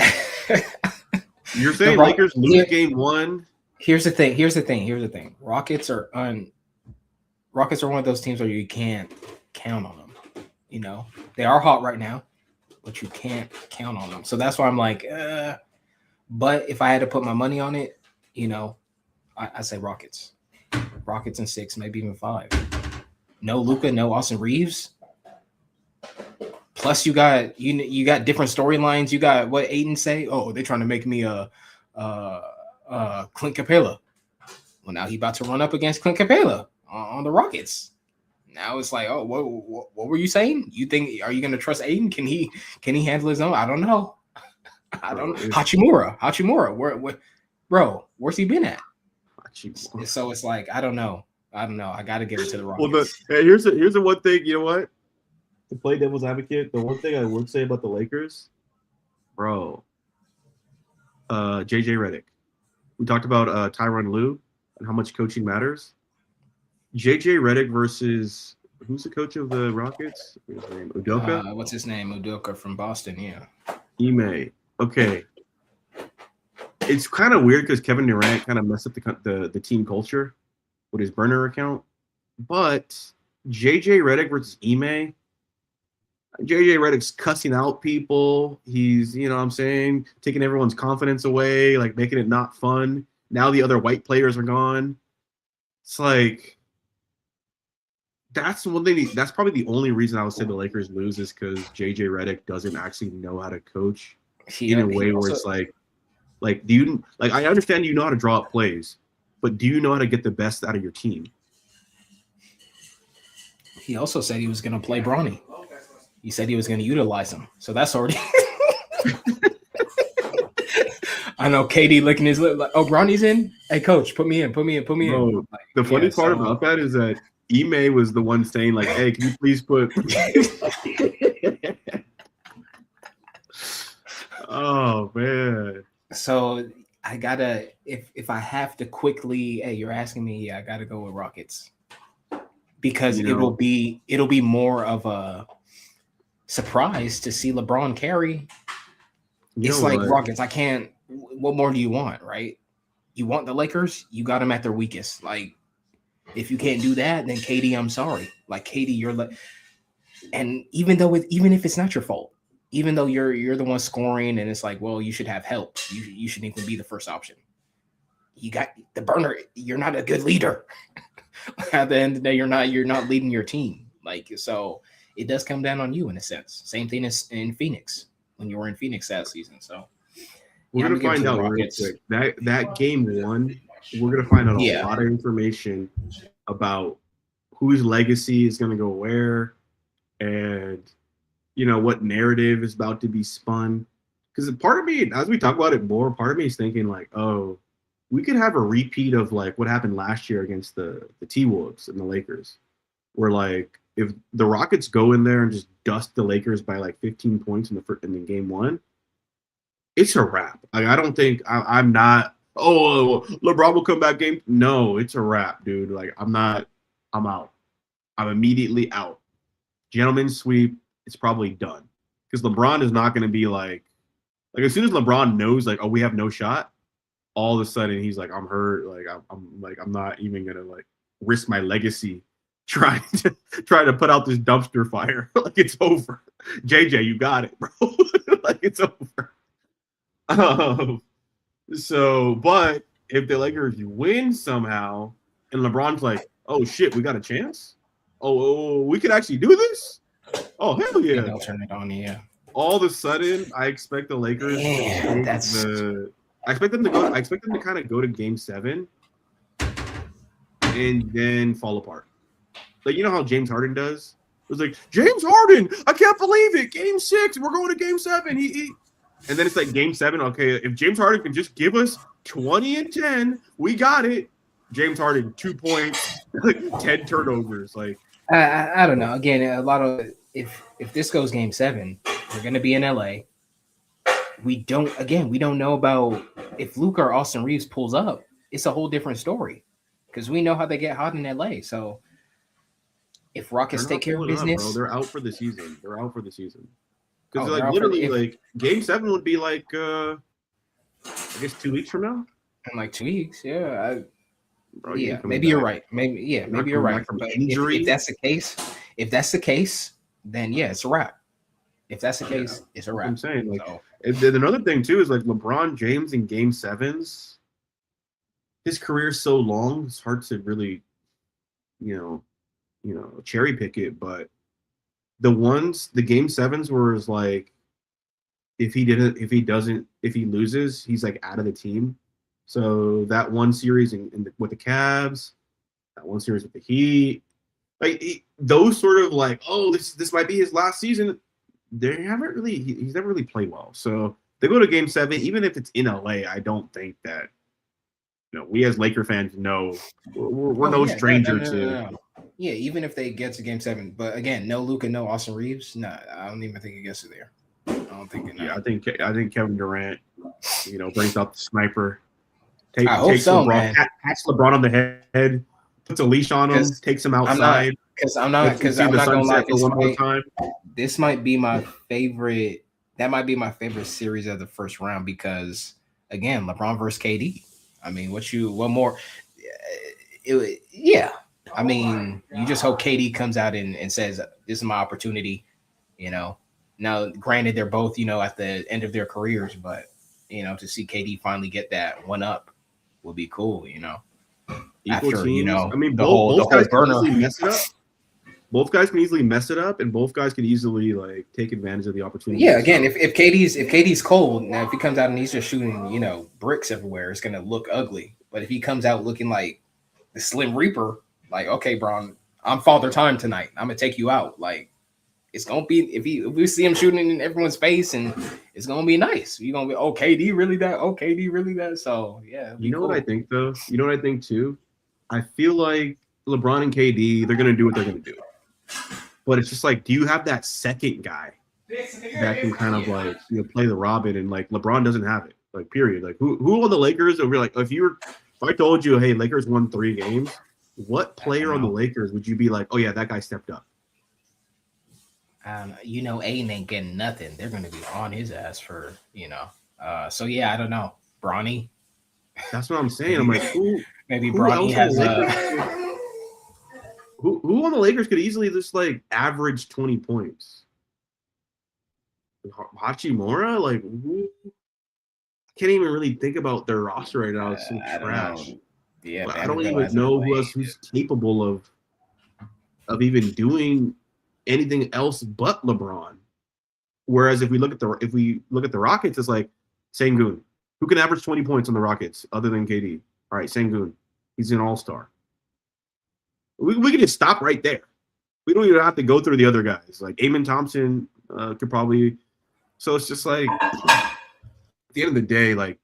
You're saying Lakers lose Game 1? Here's the thing. Rockets are one of those teams where you can't count on them. You know, they are hot right now, but you can't count on them. So that's why I'm like, but if I had to put my money on it, you know, I say Rockets. Rockets in 6, maybe even 5. No Luka, no Austin Reeves. Plus, you got different storylines. You got what Aiden say. Oh, they're trying to make me a Clint Capella. Well, now he about to run up against Clint Capella on the Rockets. Now it's like, oh, what were you saying? Are you going to trust Aiden? Can he handle his own? I don't know. I don't know. Hachimura. Bro, where's he been at? So it's like, I don't know. I got to give it to the Rockets. Well, here's the one thing. You know what? To play devil's advocate, the one thing I would say about the Lakers, bro, JJ Redick. We talked about Tyronn Lue and how much coaching matters. JJ Redick versus who's the coach of the Rockets? What's his name? Udoka? What's his name? Udoka from Boston, yeah. Ime. Okay. It's kind of weird because Kevin Durant kind of messed up the team culture with his burner account. But JJ Redick versus Ime, JJ Redick's cussing out people. He's, you know what I'm saying, taking everyone's confidence away, like making it not fun. Now the other white players are gone. It's like, that's one thing. That's probably the only reason I would say the Lakers lose is because JJ Redick doesn't actually know how to coach in a way where it's like, do you, like, I understand you know how to draw up plays, but do you know how to get the best out of your team? He also said he was going to play Bronny. He said he was going to utilize him. So that's already. I know KD licking his lip like, oh, Bronny's in? Hey, coach, put me in. Bro, in. Like, the funny part about that is that Ime was the one saying, like, hey, can you please put. Oh, man. So I got to, if I have to quickly, hey, you're asking me, yeah, I got to go with Rockets. Because it'll be more of a surprise to see LeBron carry. It's like Rockets. I can't. What more do you want, right? You want the Lakers? You got them at their weakest. Like, if you can't do that, then KD, I'm sorry. Like KD, you're like, and even if it's not your fault, even though you're the one scoring, and it's like, well, you should have help. You shouldn't even be the first option. You got the burner. You're not a good leader. At the end of the day, you're not leading your team. Like, so it does come down on you in a sense. Same thing as in Phoenix when you were in Phoenix that season. So we're gonna find out real quick. That game 1, we're gonna find out a lot of information about whose legacy is gonna go where, and what narrative is about to be spun. Because part of me, as we talk about it more, part of me is thinking like, oh, we could have a repeat of like what happened last year against the T-Wolves and the Lakers, where like if the Rockets go in there and just dust the Lakers by like 15 points in game 1, it's a wrap. Like, I don't think I'm not. Oh, LeBron will come back game. No, it's a wrap, dude. Like, I'm not. I'm out. I'm immediately out. Gentlemen's sweep. It's probably done because LeBron is not going to be like as soon as LeBron knows like, oh, we have no shot, all of a sudden he's like, I'm hurt. Like I'm not even gonna like risk my legacy trying to put out this dumpster fire. Like, it's over. JJ, you got it, bro. Like, it's over. But if the Lakers win somehow and LeBron's like, oh shit, we got a chance. Oh, we could actually do this. Oh, hell yeah! They'll turn it on, yeah. All of a sudden, I expect the Lakers. I expect them to kind of go to Game 7 and then fall apart. Like, you know how James Harden does? It was like, James Harden, I can't believe it. Game 6, we're going to Game 7. And then it's like Game 7. Okay, if James Harden can just give us 20 and 10, we got it. James Harden, 2 points, like 10 turnovers. Like, I don't know. Again, a lot of if this goes Game 7, we're gonna be in LA. We don't know about if Luka or Austin Reeves pulls up. It's a whole different story because we know how they get hot in LA. So if Rockets take care of business, bro, they're out for the season. Because like literally, like Game 7 would be like I guess 2 weeks from now. In like 2 weeks, yeah. Bro, maybe you're right. Maybe you're right. But if that's the case, then yeah, it's a wrap. If that's the case, it's a wrap. I'm saying, like, and then another thing too is like LeBron James in Game 7s. His career's so long; it's hard to really, cherry pick it. But the Game 7s where it's like, if he loses, he's like out of the team. So that one series with the Cavs, that one series with the Heat, like those sort of like, oh, this might be his last season. He's never really played well. So they go to Game 7, even if it's in LA. I don't think that we as Laker fans know we're no stranger to. Yeah, even if they get to Game 7, but again, no Luka, no Austin Reeves. No, I don't even think it gets to there. I don't think. Yeah, I think Kevin Durant, brings out the sniper. I hope so, man. Pats LeBron on the head, puts a leash on him, takes him outside. I'm not gonna lie. This might be my favorite. That might be my favorite series of the first round because again, LeBron versus KD. I mean, what more? Yeah. I mean, you just hope KD comes out and says, "This is my opportunity." Now, granted, they're both at the end of their careers, but to see KD finally get that one up would be cool. After teams. I mean, both guys can easily mess it up. Both guys can easily mess it up, and both guys can easily like take advantage of the opportunity. Yeah, again, if KD's cold, now if he comes out and he's just shooting, bricks everywhere, it's gonna look ugly. But if he comes out looking like the Slim Reaper, like, okay, Bron, I'm Father Time tonight. I'm gonna take you out. Like, it's gonna be if we see him shooting in everyone's face, and it's gonna be nice. You're gonna be, oh, KD really that? Oh, KD really that? So yeah. What I think though? You know what I think too? I feel like LeBron and KD, they're gonna do what they're gonna do. But it's just like, do you have that second guy that can kind of like play the Robin? And like LeBron doesn't have it. Like, period. Like who on the Lakers would be like, if I told you, hey, Lakers won 3 games, what player on the Lakers would you be like, oh yeah, that guy stepped up? Aiden ain't getting nothing. They're gonna be on his ass for so yeah, I don't know. Bronny. That's what I'm saying. I'm like, who Bronny has who on the Lakers could easily just like average 20 points? Hachimura, like, I can't even really think about their roster right now. It's so trash. Yeah, but I don't even know who's capable of even doing anything else but LeBron. Whereas if we look at the Rockets, it's like Sengun, who can average 20 points on the Rockets other than KD. All right, Sengun, he's an all-star. We can just stop right there. We don't even have to go through the other guys. Like Amen Thompson could probably. So it's just like at the end of the day, like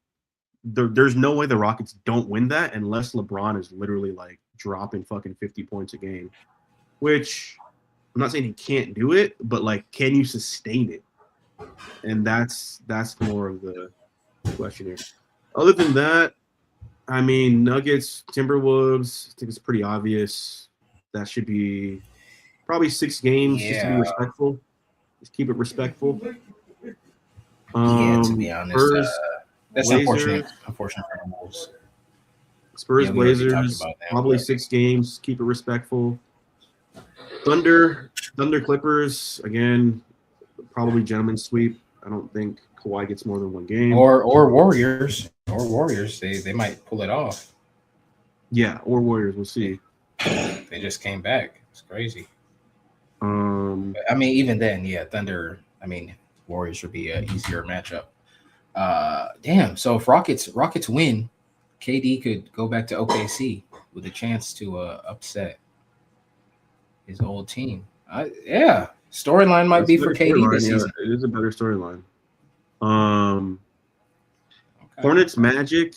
there's no way the Rockets don't win that unless LeBron is literally like dropping fucking 50 points a game. Which I'm not saying he can't do it, but like, can you sustain it? And that's more of the question here. Other than that, I mean, Nuggets, Timberwolves, I think it's pretty obvious. That should be probably 6 games just to be respectful. Just keep it respectful. To be honest, Spurs, that's Blazers, unfortunate for the Wolves. Spurs, Blazers, probably 6 games. Keep it respectful. Thunder, Clippers, again, probably gentleman's sweep. I don't think Kawhi gets more than 1 game. Or Warriors. They might pull it off. Yeah, or Warriors. We'll see. They just came back. It's crazy. I mean, even then, yeah, Thunder. I mean, Warriors would be an easier matchup. Damn. So if Rockets win, KD could go back to OKC with a chance to upset his old team. Storyline might be for KD this season. It is a better storyline. Hornets Magic.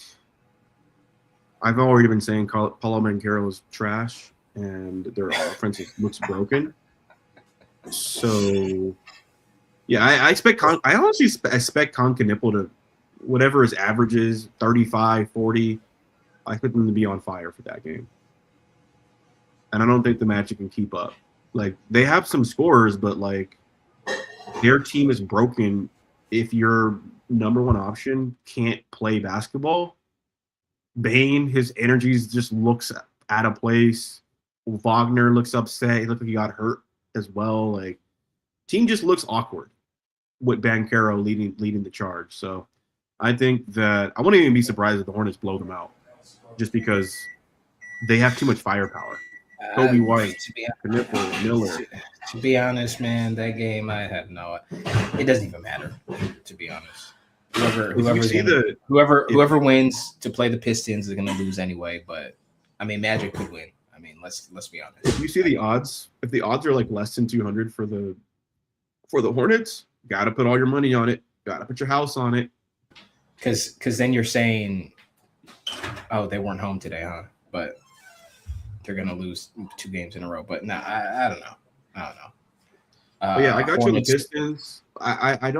I've already been saying Paulo Banchero is trash and their offense looks broken. So, yeah, I expect I honestly expect Concanipple to whatever his average is, 35, 40. I expect them to be on fire for that game. And I don't think the Magic can keep up. Like, they have some scorers, but like their team is broken if your number one option can't play basketball. Bane, his energies just looks out of place. Wagner looks upset. He looked like he got hurt as well. Like, team just looks awkward with Banchero leading the charge. So I think that I wouldn't even be surprised if the Hornets blow them out just because they have too much firepower. Kobe White, Knipple, Miller. To be honest, man, that game I had no. It doesn't even matter. To be honest, whoever wins to play the Pistons is going to lose anyway. But I mean, Magic could win. I mean, let's be honest. If you see the odds, if the odds are like less than 200 for the Hornets, got to put all your money on it. Got to put your house on it. Because then you're saying, oh, they weren't home today, huh? But they're going to lose 2 games in a row. But no, I don't know. Yeah, I got you on the Pistons. I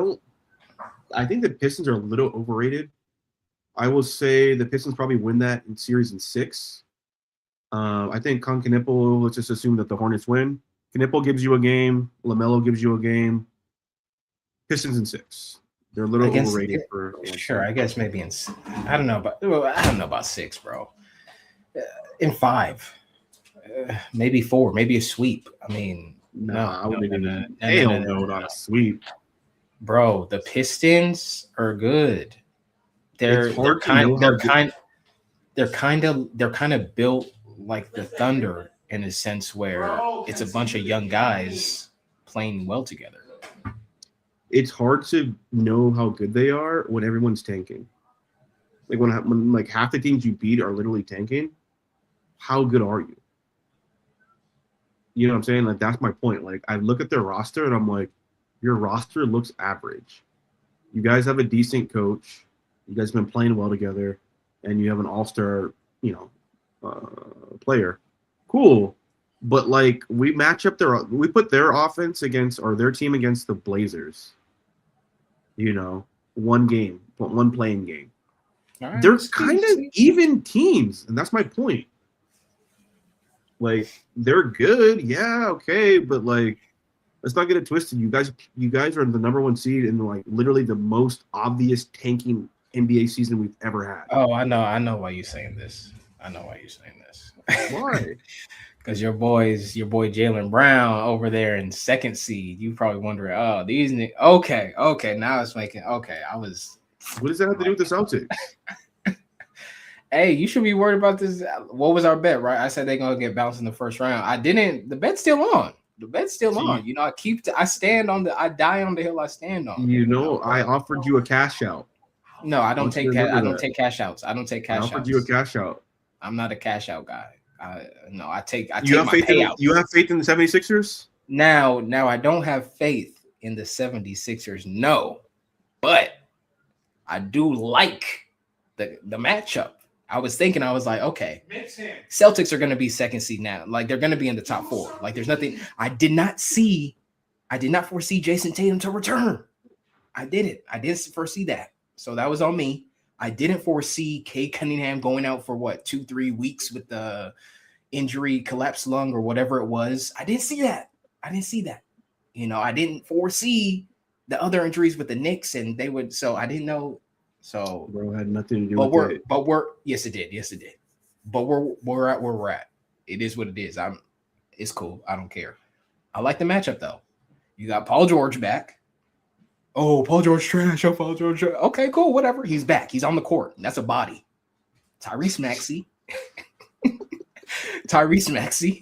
think the Pistons are a little overrated. I will say the Pistons probably win that in series in 6. I think Concanipple, let's just assume that the Hornets win. Knipple gives you a game. LaMelo gives you a game. Pistons in 6. They're a little overrated for sure. I guess maybe in I don't know about 6, bro. In 5, maybe 4, maybe a sweep. I mean, I wouldn't even. Hell no, not a sweep, bro. The Pistons are good. They're kind of built like the Thunder in a sense where it's a bunch of young guys playing well together. It's hard to know how good they are when everyone's tanking. Like when like half the teams you beat are literally tanking. How good are you? You know what I'm saying? Like, that's my point. Like, I look at their roster and I'm like, your roster looks average. You guys have a decent coach. You guys have been playing well together, and you have an all-star, player. Cool. But like, we put their offense against, or their team against the Blazers. One playing game. Right, they're kind of even teams, and that's my point. Like, they're good, yeah, okay, but like, let's not get it twisted. You guys are the number 1 seed in like literally the most obvious tanking NBA season we've ever had. Oh, I know why you're saying this. I know why you're saying this. Why? Because your boy Jalen Brown over there in second seed. You probably wondering, oh, these okay. Now it's making okay. What does that have to do with the Celtics? Hey, you should be worried about this. What was our bet, right? I said they're gonna get bounced in the first round. I didn't. The bet's still on. On. You know, I die on the hill I stand on. You know, I offered you a cash out. No, I don't take cash outs. I don't take cash outs. I offered you a cash out. I'm not a cash out guy. I take my payout. You have faith in the 76ers? Now I don't have faith in the 76ers, no. But I do like the matchup. I was like, okay, Celtics are going to be second seed now. Like, they're going to be in the top 4. Like, there's nothing. I did not foresee Jason Tatum to return. I didn't foresee that. So that was on me. I didn't foresee Cade Cunningham going out for 2-3 weeks with the injury, collapsed lung or whatever it was. I didn't see that. You know, I didn't foresee the other injuries with the Knicks, and they would. So I didn't know. So bro, had nothing to do with it. But yes, it did. But we're at where we're at. It is what it is. It's cool. I don't care. I like the matchup though. You got Paul George back. Oh, Paul George trash. Oh, Paul George trash. Okay, cool. Whatever. He's back. He's on the court. That's a body. Tyrese Maxey.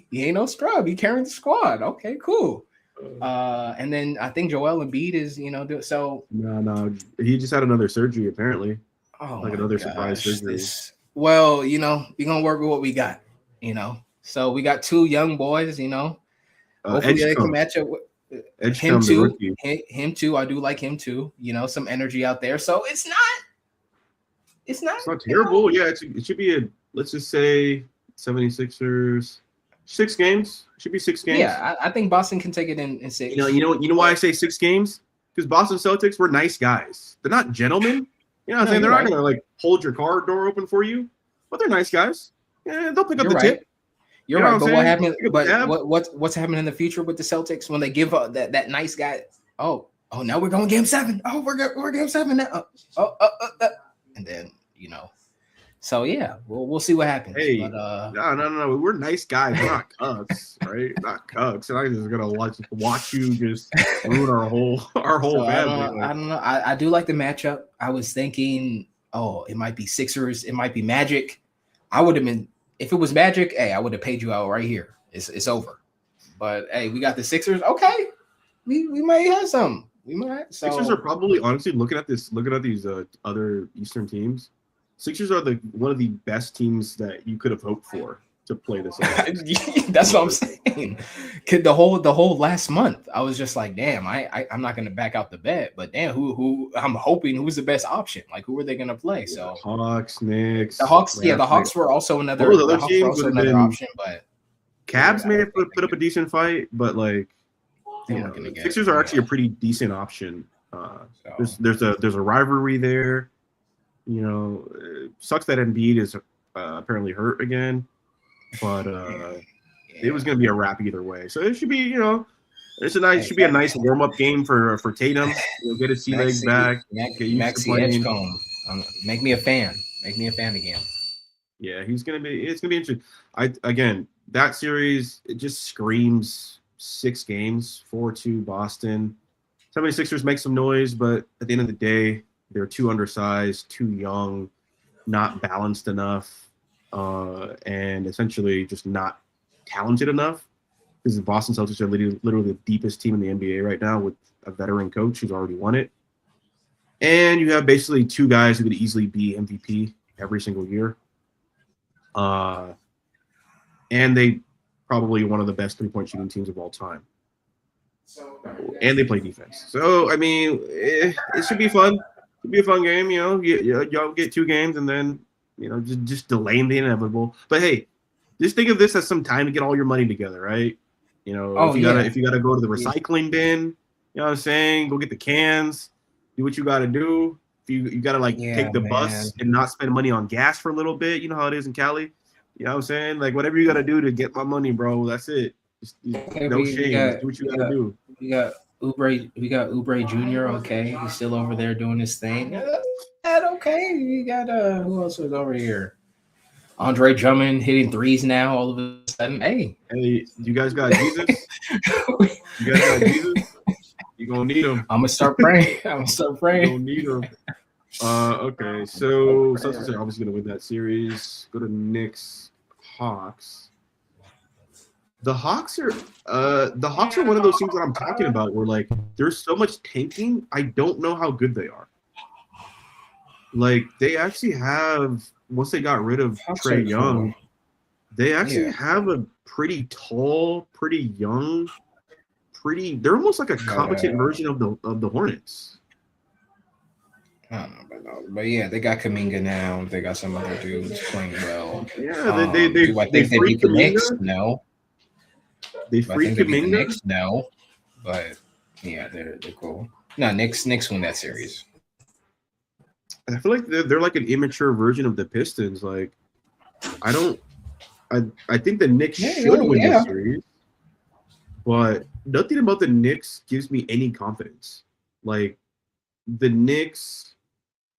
He ain't no scrub. He carrying the squad. Okay, cool. And then I think Joel Embiid is, so. No. He just had another surgery, apparently. Oh, like another surprise surgery. Well, we're going to work with what we got, So we got 2 young boys, Hopefully they can match up with him too. Him too. I do like him too. Some energy out there. So it's not terrible. Yeah, it should be let's just say 76ers 6 games. Should be 6 games. Yeah, I think Boston can take it in 6. You know why I say 6 games? Because Boston Celtics were nice guys. They're not gentlemen. You know what I'm saying? They're not gonna hold your car door open for you, but they're nice guys. Yeah, they'll pick up the tip. You're right, but what happened? But what's happening in the future with the Celtics when they give that nice guy? Oh, now we're going game 7. Oh, we're game 7 now. And then So yeah, we'll see what happens. Hey, but, no, we're nice guys. We're not cucks, right? Not cucks. And I'm just gonna watch you just ruin our whole family. I don't know. I do like the matchup. I was thinking, it might be Sixers, it might be Magic. I would have been. If it was Magic, hey, I would have paid you out right here. It's over. But hey, we got the Sixers. Okay, we might have some. We might. So Sixers are probably honestly looking at these other Eastern teams. Sixers are one of the best teams that you could have hoped for to play this. That's what I'm saying. The whole last month, I was just like, damn, I'm not going to back out the bet, but damn, who I'm hoping who's the best option? Like, who are they going to play? So Hawks, Knicks, the Hawks. Yeah, the Hawks were also another. Another option, but Cavs may have put up a decent fight, but like, Sixers are actually a pretty decent option. There's a rivalry there. It sucks that Embiid is apparently hurt again, but it was going to be a wrap either way. So it should be, should be a nice warm up game for Tatum. Get his sea legs back. Maxey Edgecombe. Make me a fan. Make me a fan again. Yeah, it's gonna be interesting. That series, it just screams 6 games, 4-2 Boston. 76ers make some noise, but at the end of the day, they're too undersized, too young, not balanced enough, and essentially just not talented enough. Because the Boston Celtics are literally the deepest team in the NBA right now with a veteran coach who's already won it. And you have basically 2 guys who could easily be MVP every single year. And they probably one of the best 3-point shooting teams of all time. And they play defense. So, I mean, it should be fun. It'll be a fun game, y'all get 2 games and then, just delaying the inevitable. But hey, just think of this as some time to get all your money together, right? If you gotta go to the recycling bin, you know what I'm saying? Go get the cans, do what you gotta do. If you gotta take the bus and not spend money on gas for a little bit, you know how it is in Cali. You know what I'm saying? Like whatever you gotta do to get my money, bro. That's it. Just no shame. Do what you gotta do. We got Oubre Jr. Okay, he's still over there doing his thing. Okay, we got who else was over here? Andre Drummond hitting threes now. All of a sudden, hey, you guys got Jesus? You guys got Jesus? You gonna need him. I'm gonna start praying. I'm gonna start praying. You gonna need him. Okay, so Celtics are obviously gonna win that series. Go to Knicks, Hawks. The Hawks are one of those teams that I'm talking about where like there's so much tanking. I don't know how good they are. Like they actually have once they got rid of Trae Young, they actually have a pretty tall, pretty young, they're almost like a competent version of the Hornets. I don't know, but yeah, they got Kuminga now. They got some other dudes playing well. Yeah, do I think they beat the Knicks? No. They freed Kuminga? Knicks? No. But yeah, they're cool. No, Knicks win that series. I feel like they're like an immature version of the Pistons. Like, I think the Knicks should win the series, but nothing about the Knicks gives me any confidence. Like, the Knicks,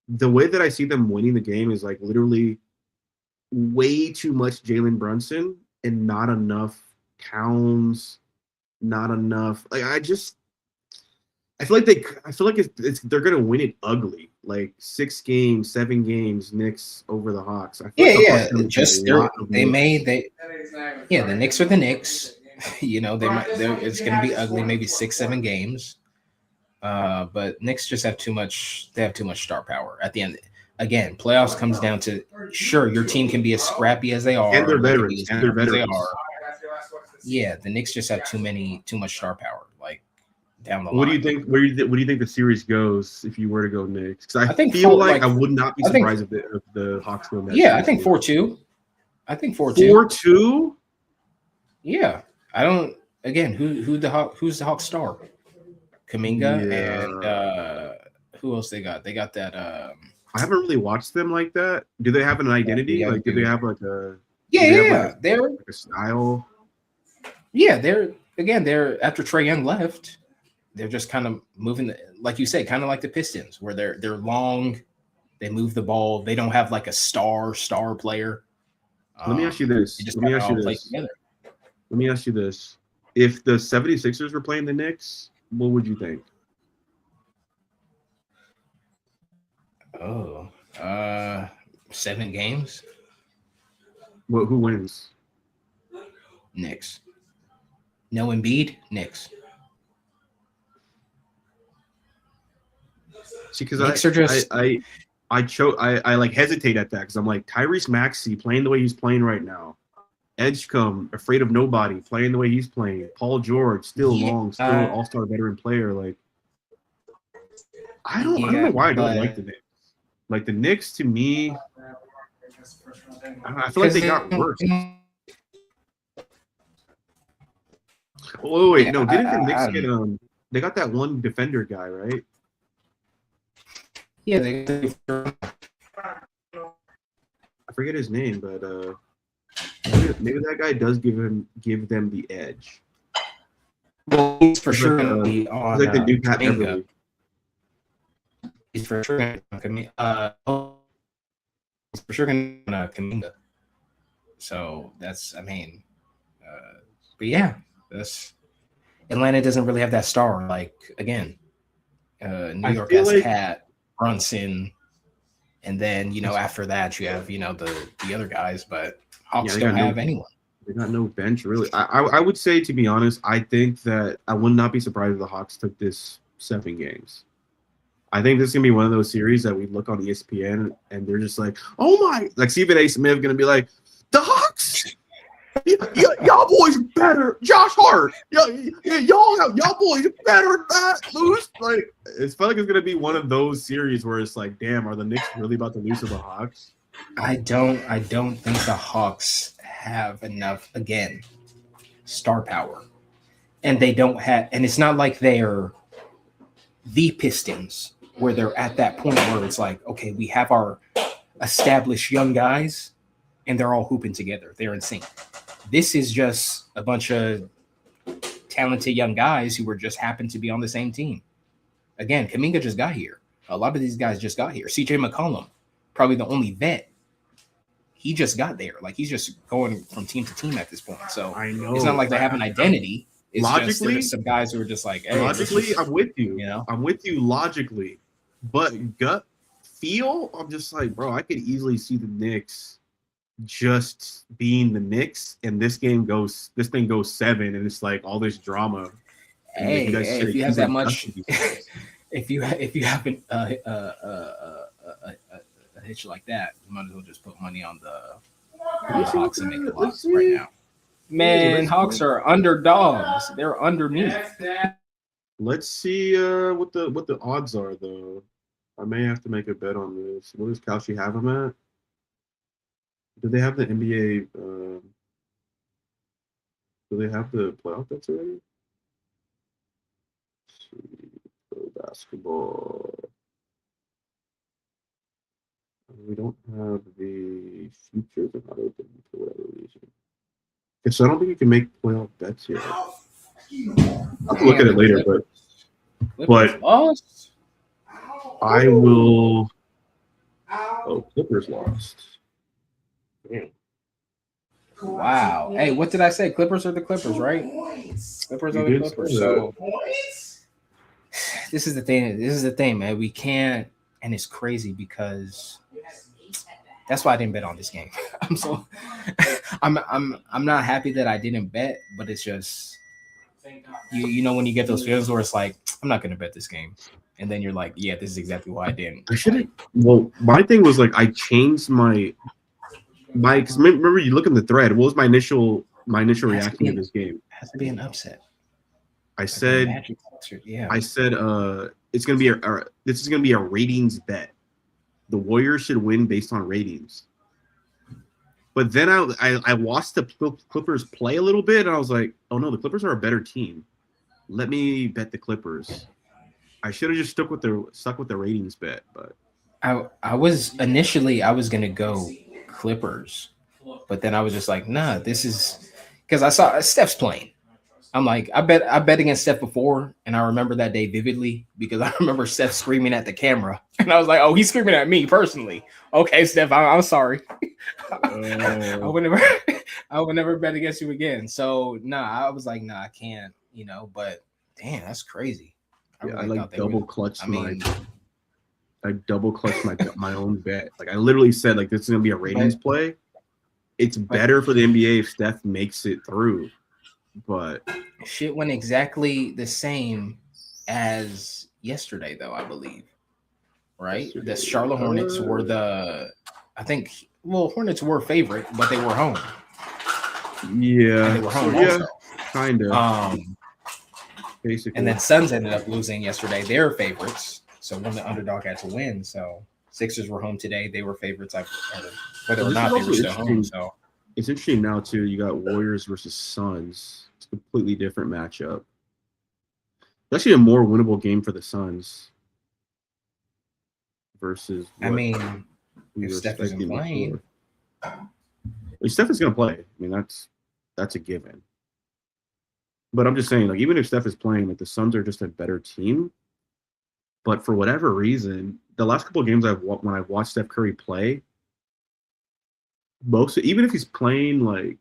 the way that I see them winning the game is like literally way too much Jalen Brunson and not enough Towns, not enough. Like, I feel like they're gonna win it ugly. Like 6 games, 7 games, Knicks over the Hawks. I feel like the Knicks are the Knicks. You know, it's gonna be ugly, maybe 6-7 games. But Knicks just have too much. They have too much star power at the end. Again, playoffs comes down to sure your team can be as scrappy as they are, and they're veterans. Yeah, the Knicks just have too much star power. Like down the line. What do you think? What do you think the series goes if you were to go Knicks? Because I feel like I would not be surprised if the Hawks win that. Yeah, I think 4-2. I think 4-2. 4-2. Yeah, I don't. Again, who's the Hawks star? Kuminga and who else they got? They got that. I haven't really watched them like that. Do they have an identity? Like, do they have like a? They're like a style. Yeah, they're after Trae Young left, they're just kind of moving, like you said, kind of like the Pistons, where they're long, they move the ball, they don't have like a star player. Let me ask you this. Let me ask you this. If the 76ers were playing the Knicks, what would you think? 7 games. Who wins? Knicks. No Embiid, Knicks. See, because I like hesitate at that because I'm like Tyrese Maxey playing the way he's playing right now. Edgecombe, afraid of nobody, playing the way he's playing. Paul George, still all-star veteran player. Like, I don't know why I don't like the Knicks. Like the Knicks, to me, I feel like they got worse. Oh wait, no, didn't the Knicks get they got that one defender guy, right? Yeah, I forget his name, but maybe that guy does give them the edge. Well, he's for sure going to be on like the new Pat Beverly. He's for sure going to Kuminga. So that's, but yeah, that's Atlanta doesn't really have that star. Like again, New York has Cat, Brunson, and then after that you have the other guys, but Hawks don't have anyone. They got no bench really. I would say, to be honest, I think that I would not be surprised if the Hawks took this 7 games. I think this is gonna be one of those series that we look on ESPN and they're just like, oh my, like Stephen A. Smith gonna be like, the Hawks, y'all boys better. Josh Hart, y'all boys better not lose. Like, it's felt like it's gonna be one of those series where it's like, damn, are the Knicks really about to lose to the Hawks? I don't think the Hawks have enough, again, star power, and they don't have, and it's not like they're the Pistons where they're at that point where it's like, okay, we have our established young guys and they're all hooping together. They're in sync. This is just a bunch of talented young guys who were just happened to be on the same team. Again, Kuminga just got here. A lot of these guys just got here. CJ McCollum, probably the only vet. he just got there. Like he's just going from team to team at this point. So I know. It's not like they have an identity. It's logically, just some guys who are just like, hey, logically, I'm with you. You know, I'm with you logically, but gut feel, I'm just like, bro, I could easily see the Knicks just being the Knicks, and this thing goes 7, and it's like all this drama. Hey, if you have that much, if you have a hitch like that, you might as well just put money on the Hawks and make the Hawks right now. Man, Hawks are underdogs. They're underneath. Let's see what the odds are though. I may have to make a bet on this. What does Kalshi have them at? Do they have the NBA? Do they have the playoff bets already? Let's see. Pro basketball. We don't have the futures are not open for whatever reason. Okay, so I don't think you can make playoff bets yet. I'll have to look at it later, but I will. Oh, Clippers lost. Damn. Wow. Hey, what did I say? Clippers are the Clippers, right? Clippers are the Clippers. So this is the thing. This is the thing, man. We can't, and it's crazy because that's why I didn't bet on this game. I'm not happy that I didn't bet, but it's just you know when you get those feelings where it's like I'm not gonna bet this game, and then you're like, yeah, this is exactly why I didn't. I shouldn't. Well, my thing was like I changed my because remember you look in the thread. What was my initial reaction to this game? It has to be an upset. I said it's gonna be this is gonna be a ratings bet. The Warriors should win based on ratings. But then I watched the Clippers play a little bit, and I was like, oh no, the Clippers are a better team. Let me bet the Clippers. I should have just stuck with the ratings bet, but I was gonna go Clippers, but then I was just like, nah, this is because I saw Steph's playing. I'm like, I bet against Steph before, and I remember that day vividly because I remember Steph screaming at the camera, and I was like, oh, he's screaming at me personally. Okay, Steph, I'm sorry. I would never bet against you again. So I was like, I can't, but damn, that's crazy. I double clutched my own bet. Like I literally said, like this is gonna be a ratings play. It's better for the NBA if Steph makes it through. But shit went exactly the same as yesterday, though, I believe. Right? The Charlotte Hornets were Hornets were favorite, but they were home. Yeah. And they were home kind of. Basically. And then Suns ended up losing yesterday. They're favorites. So when the Underdog had to win. So Sixers were home today. They were favorites. Whether or not they were still home. So it's interesting now, too. You got Warriors versus Suns. It's a completely different matchup. It's actually a more winnable game for the Suns versus. If Steph isn't playing, if Steph is going to play, that's a given. But I'm just saying, like, even if Steph is playing, like the Suns are just a better team. But for whatever reason, the last couple of games when I've watched Steph Curry play, even if he's playing like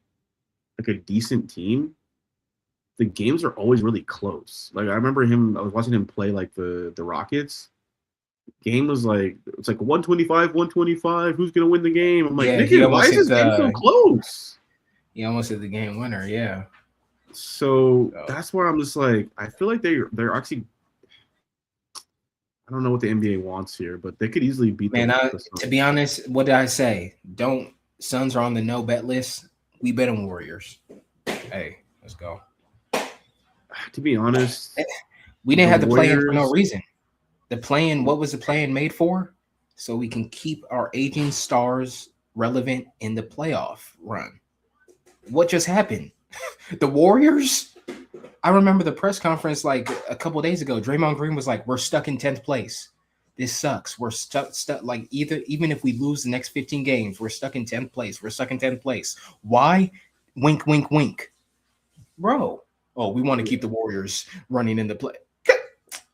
a decent team, the games are always really close. Like I remember I was watching him play like the Rockets. Game was like it's like 125. Who's gonna win the game? I'm like, why is this game so close? He almost hit the game winner. Yeah. So that's where I'm just like, I feel like they're actually. I don't know what the NBA wants here, but they could easily beat them. To be honest, what did I say? Suns are on the no bet list. We bet on Warriors. Hey, let's go. To be honest, we didn't have the play-in for no reason. What was the play-in made for? So we can keep our aging stars relevant in the playoff run. What just happened? The Warriors? I remember the press conference like a couple days ago. Draymond Green was like, we're stuck in 10th place. This sucks. We're stuck like even if we lose the next 15 games, we're stuck in 10th place. We're stuck in 10th place. Why? Wink, wink, wink. Bro. Oh, we want to keep the Warriors running in the play.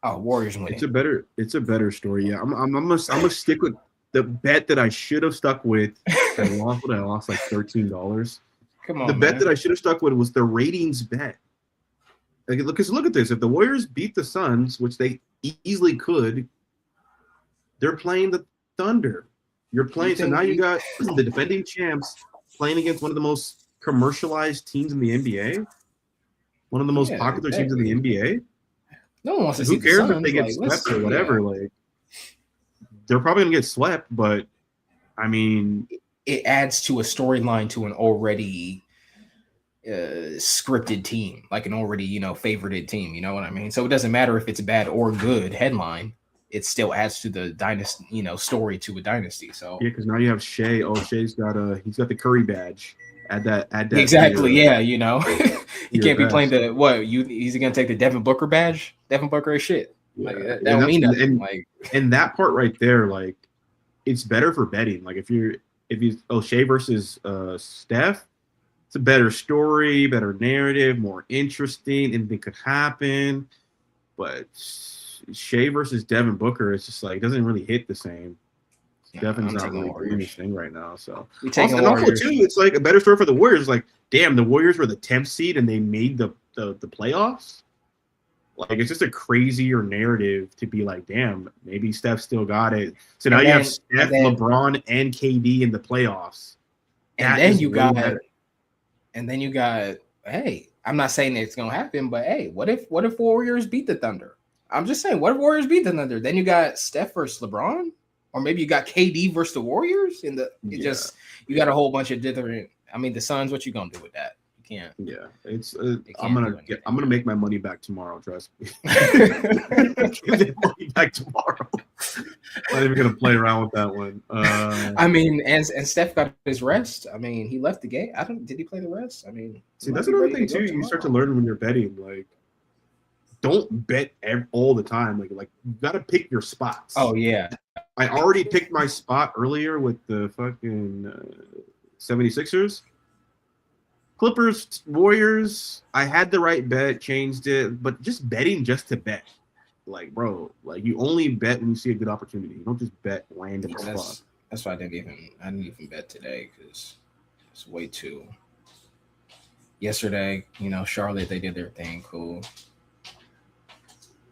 Oh, Warriors winning. It's a better story. Yeah, I'm gonna stick with the bet that I should have stuck with I lost like $13. Come on, The bet man. that I should have stuck with was the ratings bet. Like, look at this. If the Warriors beat the Suns, which they easily could, they're playing the Thunder. You're playing. So now you got the defending champs playing against one of the most commercialized teams in the NBA, one of the most popular teams in the NBA. No one wants to see Who cares the Suns, if they get swept or whatever? Like, they're probably gonna get swept, but I mean, it adds to a storyline to an already scripted team, like an already favorited team. You know what I mean? So it doesn't matter if it's a bad or good headline. It still adds to the dynasty, story to a dynasty. So yeah, because now you have Shea. Oh, he's got the Curry badge. Add that. Exactly. You can't be playing the what? He's gonna take the Devin Booker badge. Devin Booker is shit. Yeah. Like, that don't mean nothing. And that part right there, like, it's better for betting. Like if you Shea versus Steph, it's a better story, better narrative, more interesting. Anything could happen, but Shea versus Devin Booker, it's just like it doesn't really hit the same. Devin's not really doing this thing right now. So also too, it's like a better story for the Warriors. Like, damn, the Warriors were the 10th seed and they made the playoffs. Like, it's just a crazier narrative to be like, damn, maybe Steph still got it. So now you have Steph, LeBron, and KD in the playoffs. And then you got, hey, I'm not saying it's gonna happen, but hey, what if Warriors beat the Thunder? I'm just saying, what if Warriors beat the Thunder? Then you got Steph versus LeBron, or maybe you got KD versus the Warriors. You got a whole bunch of different. I mean, the Suns. What you gonna do with that? You can't. Yeah, it's. I'm gonna make my money back tomorrow. Trust me. Get money back tomorrow. I'm not even gonna play around with that one. I mean, and Steph got his rest. I mean, he left the game. Did he play the rest? I mean, see, that's another thing too. You start to learn when you're betting, like, don't bet all the time. Like you got to pick your spots. Oh yeah. I already picked my spot earlier with the fucking 76ers. Clippers, Warriors, I had the right bet, changed it, but just betting just to bet. Like, bro, like, you only bet when you see a good opportunity. You don't just bet random spots. That's why I didn't even bet today, because it's way too. Yesterday, Charlotte, they did their thing, cool.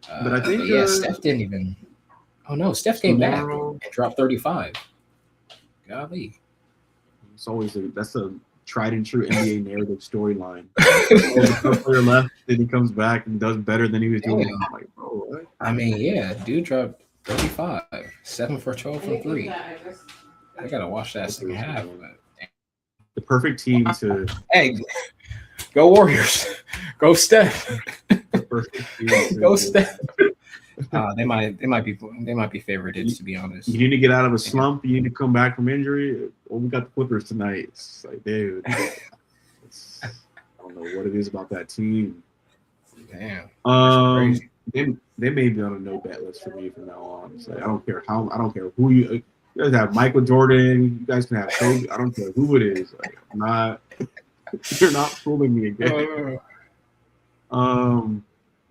But I think Steph didn't even. Oh no, Steph came back and dropped 35. Golly, it's always that's a tried and true NBA narrative storyline. The player left, then he comes back and does better than he was doing. Yeah. I'm like, bro, what? I mean, dude dropped 35, 7 for 12 from 3. I gotta watch that second half. The perfect team to. Hey, go Warriors, go Steph. Go Steph. They might be favorites, to be honest. You need to get out of a slump. You need to come back from injury. Well, we got the Clippers tonight. It's like, dude, I don't know what it is about that team. Damn. They may be on a no bet list for me from now on. So I don't care who you guys have. Michael Jordan. You guys can have Kobe. I don't care who it is. Like, you're not fooling me again.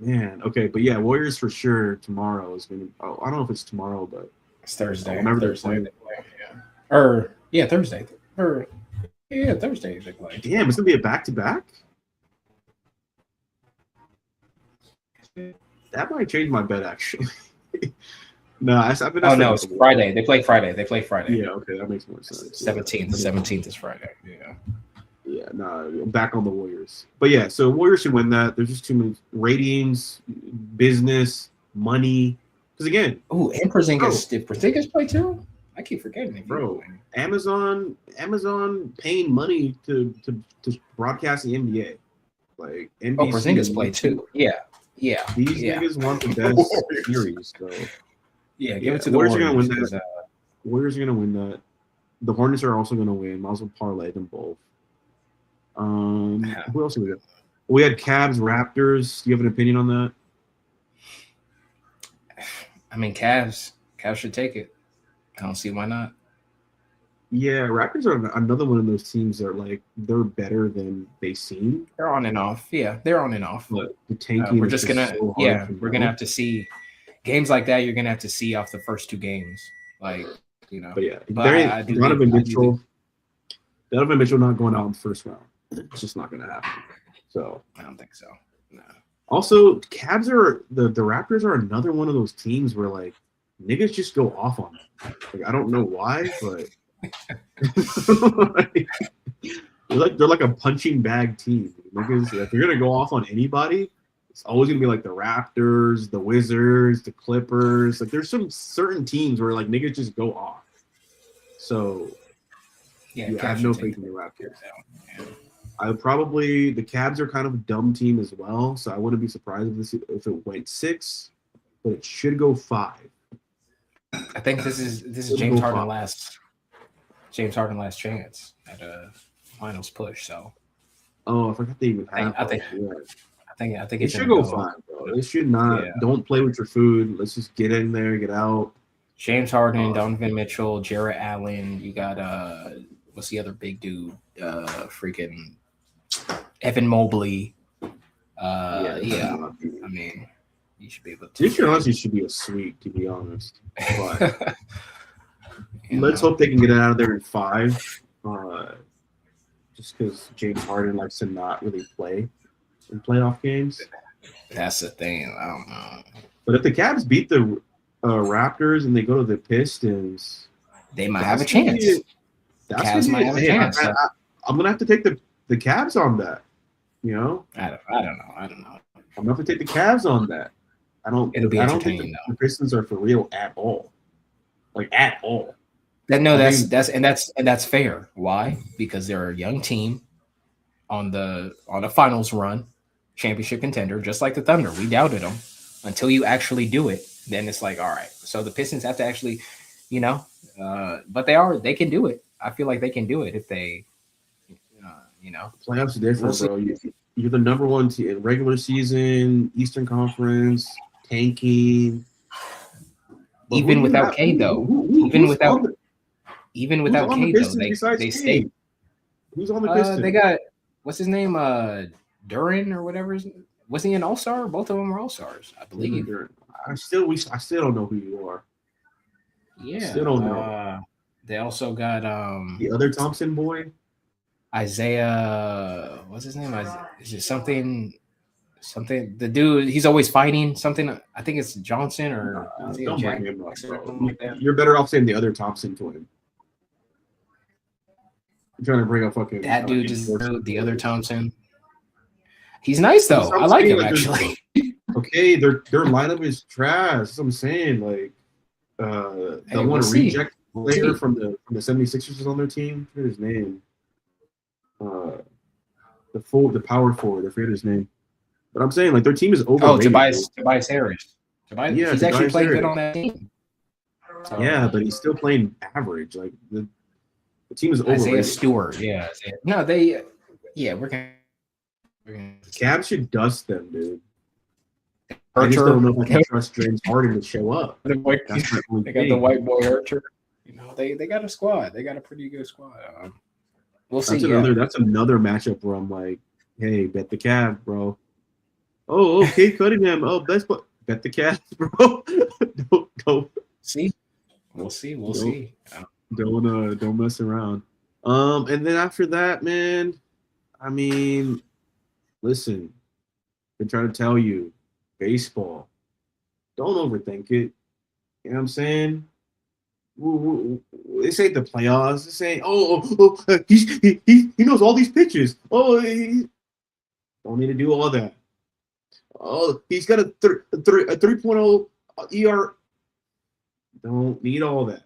Man, okay, but yeah, Warriors for sure tomorrow is gonna. Oh, I don't know if it's tomorrow, but it's Thursday. Whenever Thursday, Thursday. Thursday they play. Damn, it's gonna be a back-to-back. That might change my bet, actually. No, I've been. Oh no, it's Friday. They play Friday. Yeah, okay, that makes more sense. 17th. 17th is Friday. Yeah, I'm back on the Warriors. But yeah, so Warriors should win that. There's just too many ratings, business, money. Because again, and Porzingis. Did Porzingis play too? I keep forgetting him. Bro, Amazon paying money to broadcast the NBA. Like NBC. Oh, Porzingis played too. Yeah. These niggas want the best series. So give it to the Warriors. Warriors. Are gonna win that. Warriors are gonna win that. The Hornets are also gonna win. Might as well parlay them both. Who else did we got? We had Cavs, Raptors. Do you have an opinion on that? I mean, Cavs should take it. I don't see why not. Yeah, Raptors are another one of those teams that are like they're better than they seem. They're on and off. Yeah, they're on and off. But the tanking we're just gonna we're gonna have to see games like that. You're gonna have to see off the first 2 games, like. But yeah, Donovan Mitchell. Donovan Mitchell not going out in the first round. It's just not going to happen. So I don't think so. No. Also, Cavs are the Raptors are another one of those teams where like niggas just go off on them. Like I don't know why, but they're like a punching bag team. Niggas, if you're gonna go off on anybody, it's always gonna be like the Raptors, the Wizards, the Clippers. Like there's some certain teams where like niggas just go off. So Yeah, I have no faith in the Raptors. Yeah. The Cavs are kind of a dumb team as well, so I wouldn't be surprised if it went 6, but it should go 5. I think this is James Harden last chance at a finals push. So I forgot they even have. I think it should go 5, bro. It should not. Yeah. Don't play with your food. Let's just get in there, get out. James Harden, Donovan Mitchell, Jarrett Allen. You got what's the other big dude? Freaking Evan Mobley. I mean, you should be able to. This year honestly should be a sweep, to be honest. But let's hope they can get it out of there in 5. Just because James Harden likes to not really play in playoff games. That's the thing. I don't know. But if the Cavs beat the Raptors and they go to the Pistons, they might have a chance. Cavs might have a chance. I'm gonna have to take the Cavs on that. You know, I don't know. I'm gonna have to take the Cavs on that. I don't think the Pistons are for real at all. Like at all. That's fair. Why? Because they're a young team on a finals run, championship contender, just like the Thunder. We doubted them until you actually do it. Then it's like, all right. So the Pistons have to actually, but they can do it. I feel like they can do it if they, Playoffs are different, bro. You're the number one team in regular season, Eastern Conference, tanking. Even without K, though. Even without K, though, they stayed. Who's on the Pistons? They got, what's his name? Duran or whatever. Was he an all-star? Both of them were all-stars, I believe. I still don't know who you are. Yeah. Still don't know. They also got the other Thompson boy. Isaiah, what's his name? Is it something? The dude, he's always fighting something. I think it's Johnson or don't bring him up, bro. You're better off saying the other Thompson twin. I'm trying to bring up fucking that dude. Just the other Thompson. He's nice though. I like him actually. Okay, their lineup is trash. That's what I'm saying. Like, they want to reject player from the 76ers is on their team. I forget his name. The power forward. I forget his name. But I'm saying like their team is overrated. Tobias Harris. He's actually playing good on that team. So, yeah, but he's still playing average. Like the team is overrated. Isaiah Stewart. Yeah. No, we're gonna. Cavs should dust them, dude. I just don't know if I can trust James Harden to show up. They got the white boy Archer. They got a squad. They got a pretty good squad. We'll see. That's another matchup where I'm like, hey, bet the Cavs, bro. Oh, okay, Cunningham. Oh, bet the Cavs, bro. don't. See, we'll see. Don't mess around. And then after that, man, I mean, listen, I've been trying to tell you, baseball, don't overthink it. You know what I'm saying? This ain't the playoffs. This ain't. He knows all these pitches. Don't need to do all that. Oh, he's got a 3.0 ER. Don't need all that.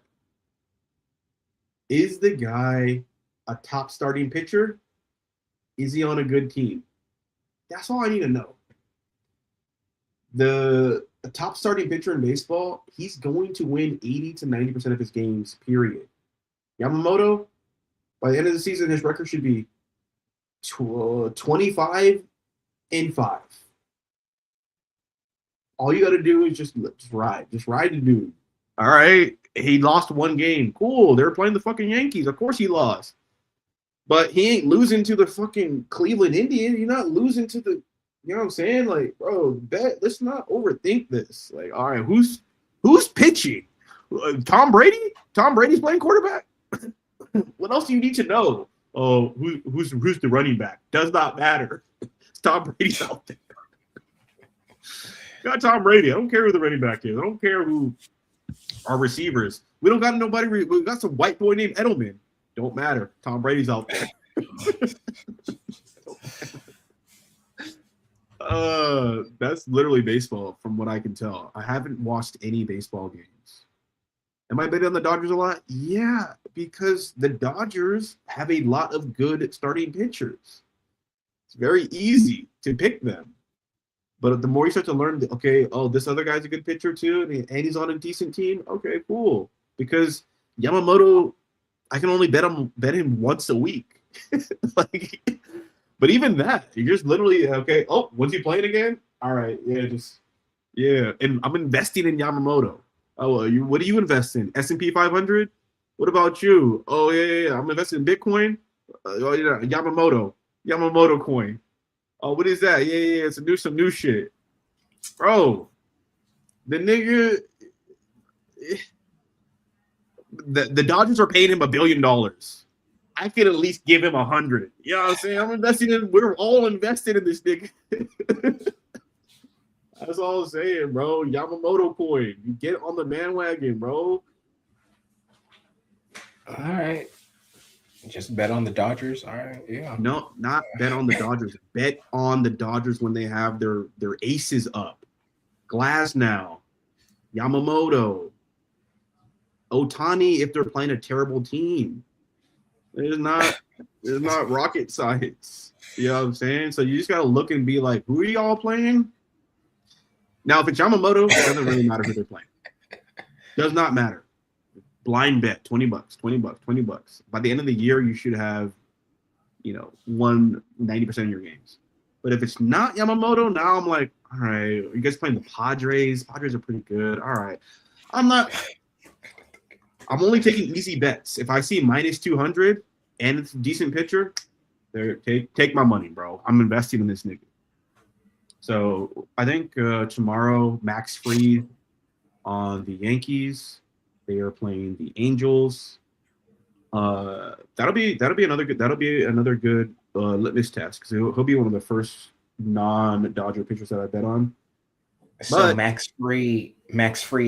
Is the guy a top starting pitcher? Is he on a good team? That's all I need to know. The top starting pitcher in baseball, he's going to win 80 to 90% of his games, period. Yamamoto, by the end of the season, his record should be 25-5. All you got to do is just ride. Just ride the dude. All right. He lost one game. Cool. They were playing the fucking Yankees. Of course he lost. But he ain't losing to the fucking Cleveland Indians. You're not losing to the, you know what I'm saying? Like, bro, let's not overthink this. Like, all right, who's pitching? Tom Brady? Tom Brady's playing quarterback? What else do you need to know? Oh, who's the running back? Does not matter. It's Tom Brady's out there. Got Tom Brady. I don't care who the running back is. I don't care who our receivers. We don't got nobody. We got some white boy named Edelman. Don't matter. Tom Brady's out there. That's literally baseball from what I can tell. I haven't watched any baseball games. Am I betting on the Dodgers a lot? Yeah, because the Dodgers have a lot of good starting pitchers. It's very easy to pick them. But the more you start to learn, okay, oh, this other guy's a good pitcher too, and he's on a decent team. Okay, cool. Because Yamamoto, I can only bet him once a week. But even that, you're just literally okay. Oh, when's he playing again? All right, yeah. And I'm investing in Yamamoto. Oh, what do you invest in? S&P 500? What about you? Oh yeah. I'm investing in Bitcoin. Yamamoto coin. Oh, what is that? Yeah. It's some new shit, bro. The nigga, the Dodgers are paying him $1 billion. I could at least give him 100. You know what I'm saying? I'm investing in. We're all invested in this nigga. That's all I'm saying, bro. Yamamoto coin. You get on the bandwagon, bro. All right. Just bet on the Dodgers. All right. Yeah. No, not bet on the Dodgers. Bet on the Dodgers when they have their aces up. Glasnow, Yamamoto, Ohtani if they're playing a terrible team. It's not rocket science. You know what I'm saying? So you just gotta look and be like, who are y'all playing? Now, if it's Yamamoto, it doesn't really matter who they're playing. Does not matter. Blind bet, $20, $20. By the end of the year, you should have, won 90% of your games. But if it's not Yamamoto, now I'm like, all right, you guys playing the Padres? Padres are pretty good. All right. I'm only taking easy bets. If I see minus 200 and it's a decent pitcher, take my money, bro. I'm investing in this nigga. So I think tomorrow, Max Fried on the Yankees. They are playing the Angels. That'll be another good litmus test because he'll be one of the first non-Dodger pitchers that I bet on. So Max Fried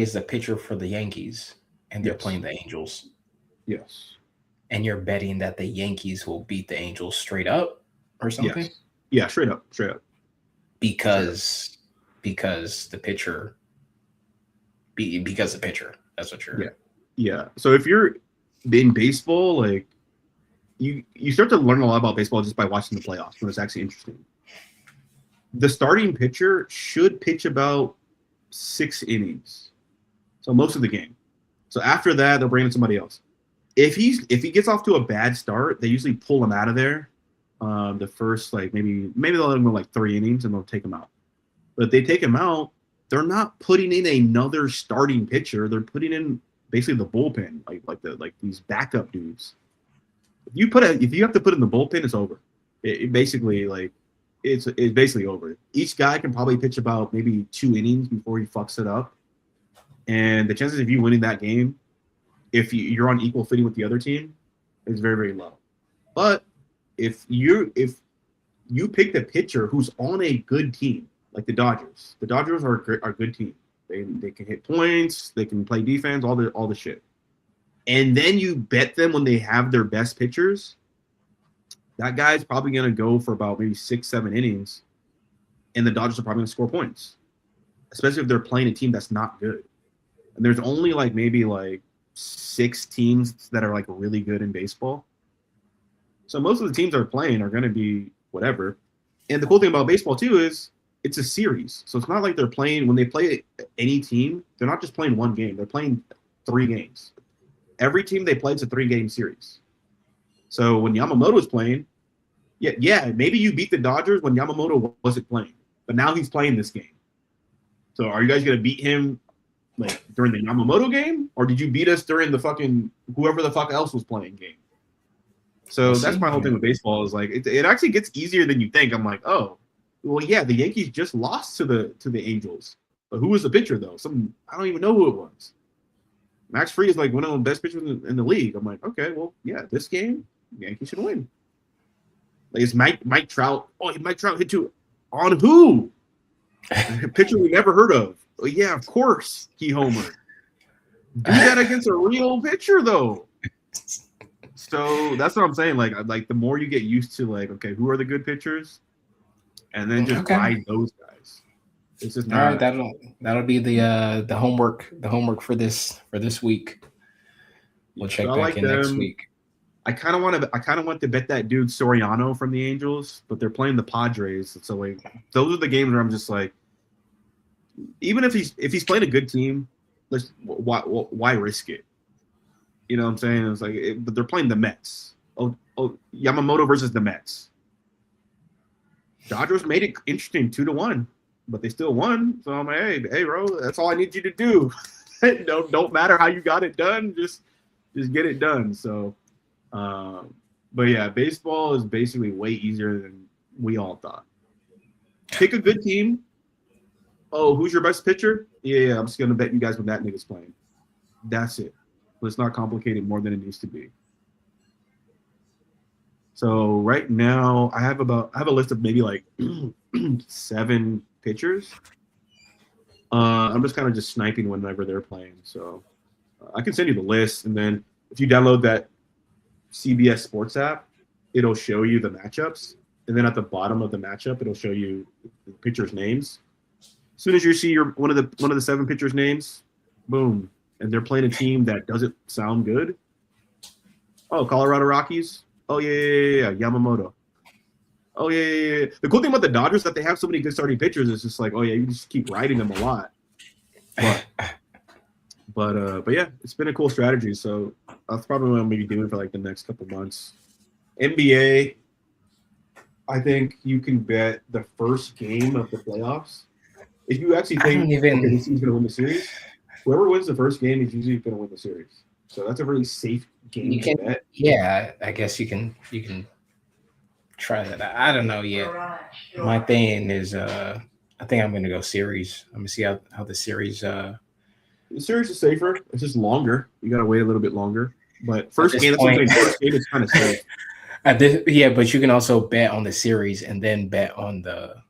is the pitcher for the Yankees, and they're playing the Angels. Yes. And you're betting that the Yankees will beat the Angels straight up or something? Yes. Yeah, straight up. Because the pitcher. Because the pitcher. That's what you're. Yeah. So if you're in baseball, like you start to learn a lot about baseball just by watching the playoffs when it's actually interesting. The starting pitcher should pitch about 6 innings, so most of the game. So after that, they'll bring in somebody else. If he gets off to a bad start, they usually pull him out of there. The first maybe they'll let him go 3 innings and they'll take him out. But if they take him out, they're not putting in another starting pitcher. They're putting in basically the bullpen, like these backup dudes. If you have to put in the bullpen, it's over. It's basically over. Each guy can probably pitch about maybe 2 innings before he fucks it up, and the chances of you winning that game, if you're on equal footing with the other team, is very, very low. But if you pick the pitcher who's on a good team, like the Dodgers are a good team. They can hit points, they can play defense, all the shit. And then you bet them when they have their best pitchers. That guy's probably gonna go for about maybe 6-7 innings, and the Dodgers are probably gonna score points, especially if they're playing a team that's not good. And there's only maybe 6 teams that are really good in baseball. So most of the teams that are playing are gonna be whatever. And the cool thing about baseball too is it's a series. So it's not like they're playing, when they play any team, they're not just playing one game. They're playing 3 games. Every team they play, it's a 3-game series. So when Yamamoto is playing, maybe you beat the Dodgers when Yamamoto wasn't playing. But now he's playing this game. So are you guys going to beat him during the Yamamoto game? Or did you beat us during the fucking whoever the fuck else was playing game? So that's my whole thing with baseball is it actually gets easier than you think. I'm like, oh, well, yeah, the Yankees just lost to the Angels. But who was the pitcher, though? I don't even know who it was. Max Fried is one of the best pitchers in the league. I'm like, okay, well, yeah, this game, the Yankees should win. Like it's Mike Trout. Oh, Mike Trout hit two on who? A pitcher we never heard of. Oh, yeah, of course he homered. Do that against a real pitcher though. So that's what I'm saying. Like the more you get used to like, okay, who are the good pitchers, and then just ride those guys. It's just all right. That'll be the homework for this week. We'll check back in next week. I kind of want to bet that dude Soriano from the Angels, but they're playing the Padres, so like those are the games where I'm just like, even if he's playing a good team, why risk it? You know what I'm saying? It's like, but they're playing the Mets. Oh, Yamamoto versus the Mets. Dodgers made it interesting 2-1, but they still won. So I'm like, hey, bro, that's all I need you to do. Don't matter how you got it done, just get it done. So. But yeah, baseball is basically way easier than we all thought. Pick a good team. Oh, who's your best pitcher? Yeah, I'm just gonna bet you guys when that nigga's playing. That's it. Let's not complicate it more than it needs to be. So right now, I have a list of maybe like 7 pitchers. I'm just kind of sniping whenever they're playing. So I can send you the list, and then if you download that CBS Sports app, it'll show you the matchups, and then at the bottom of the matchup, it'll show you the pitchers' names. As soon as you see one of the 7 pitchers' names, boom, and they're playing a team that doesn't sound good. Oh, Colorado Rockies. Oh yeah, Yamamoto. Oh yeah. The cool thing about the Dodgers is that they have so many good starting pitchers. It's just like, oh yeah, you just keep riding them a lot. But yeah, it's been a cool strategy. So that's probably what I'm going to be doing for like the next couple months. NBA, I think you can bet the first game of the playoffs. If you actually think this team's going to win the series, whoever wins the first game is usually going to win the series. So that's a really safe game to bet. Yeah, I guess you can try that. I don't know yet. My thing is, I think I'm going to go series. I'm going to see how the series. The series is safer. It's just longer. You got to wait a little bit longer. But first game is kind of safe. Yeah, but you can also bet on the series and then bet on the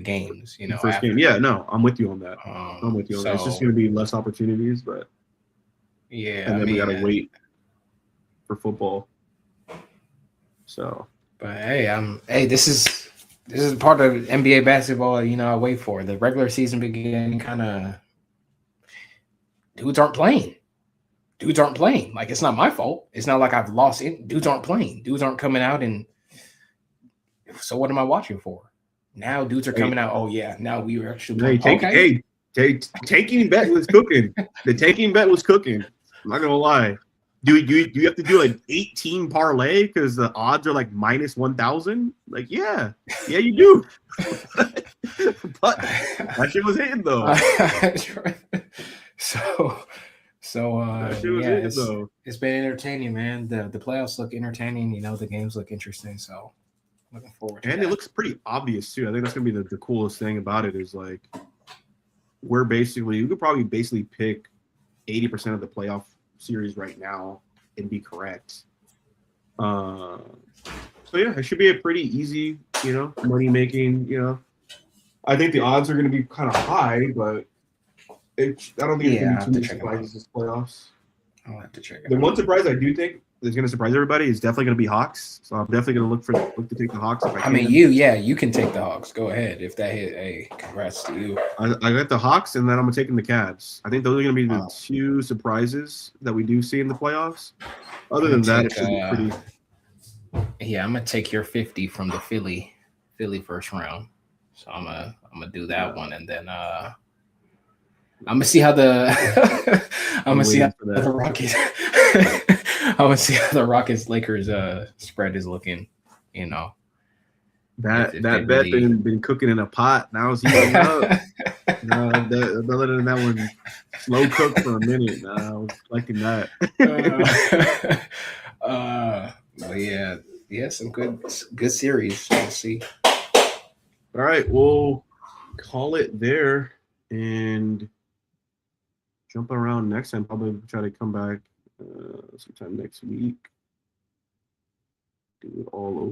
games. You know, first game. Yeah, no, I'm with you on that. I'm with you on that. It's just going to be less opportunities, but yeah, and then we got to wait for football. So, but hey, this is part of NBA basketball. You know, I wait for the regular season beginning. Kind of dudes aren't playing. Like, it's not my fault. It's not like I've lost it. Dudes aren't playing. Dudes aren't coming out. And so what am I watching for? Now dudes are coming out. Oh, yeah. Now we were actually playing. Taking bet was cooking. The taking bet was cooking. I'm not going to lie. Do you have to do an 18 parlay because the odds are like minus 1,000? Like, yeah, you do. But that shit was hitting, though. It's been entertaining, man. The playoffs look entertaining. You know, the games look interesting. So looking forward to it. And it looks pretty obvious too. I think that's gonna be the coolest thing about it is like you could probably pick 80% of the playoff series right now and be correct. So yeah, it should be a pretty easy, money making. I think the odds are gonna be kind of high, but. I don't think it's going to be too many surprises this playoffs. I'll have to check it out. The one surprise I do think is going to surprise everybody is definitely going to be Hawks. So I'm definitely going to look to take the Hawks. I mean, you can take the Hawks. Go ahead. If that hit, hey, congrats to you. I got the Hawks, and then I'm taking the Cavs. I think those are going to be the 2 surprises that we do see in the playoffs. Other than that, it should be pretty. Yeah, I'm going to take your 50 from the Philly first round. So I'm gonna do that one, and then I'm gonna see how the Rockets. I'm gonna see how the Rockets Lakers spread is looking. That bet been cooking in a pot. Now it's heating up. No, other than that one, slow cooked for a minute. No, I was liking that. Some good series. We'll see. All right, we'll call it there and jump around next time. Probably try to come back sometime next week. Do it all over.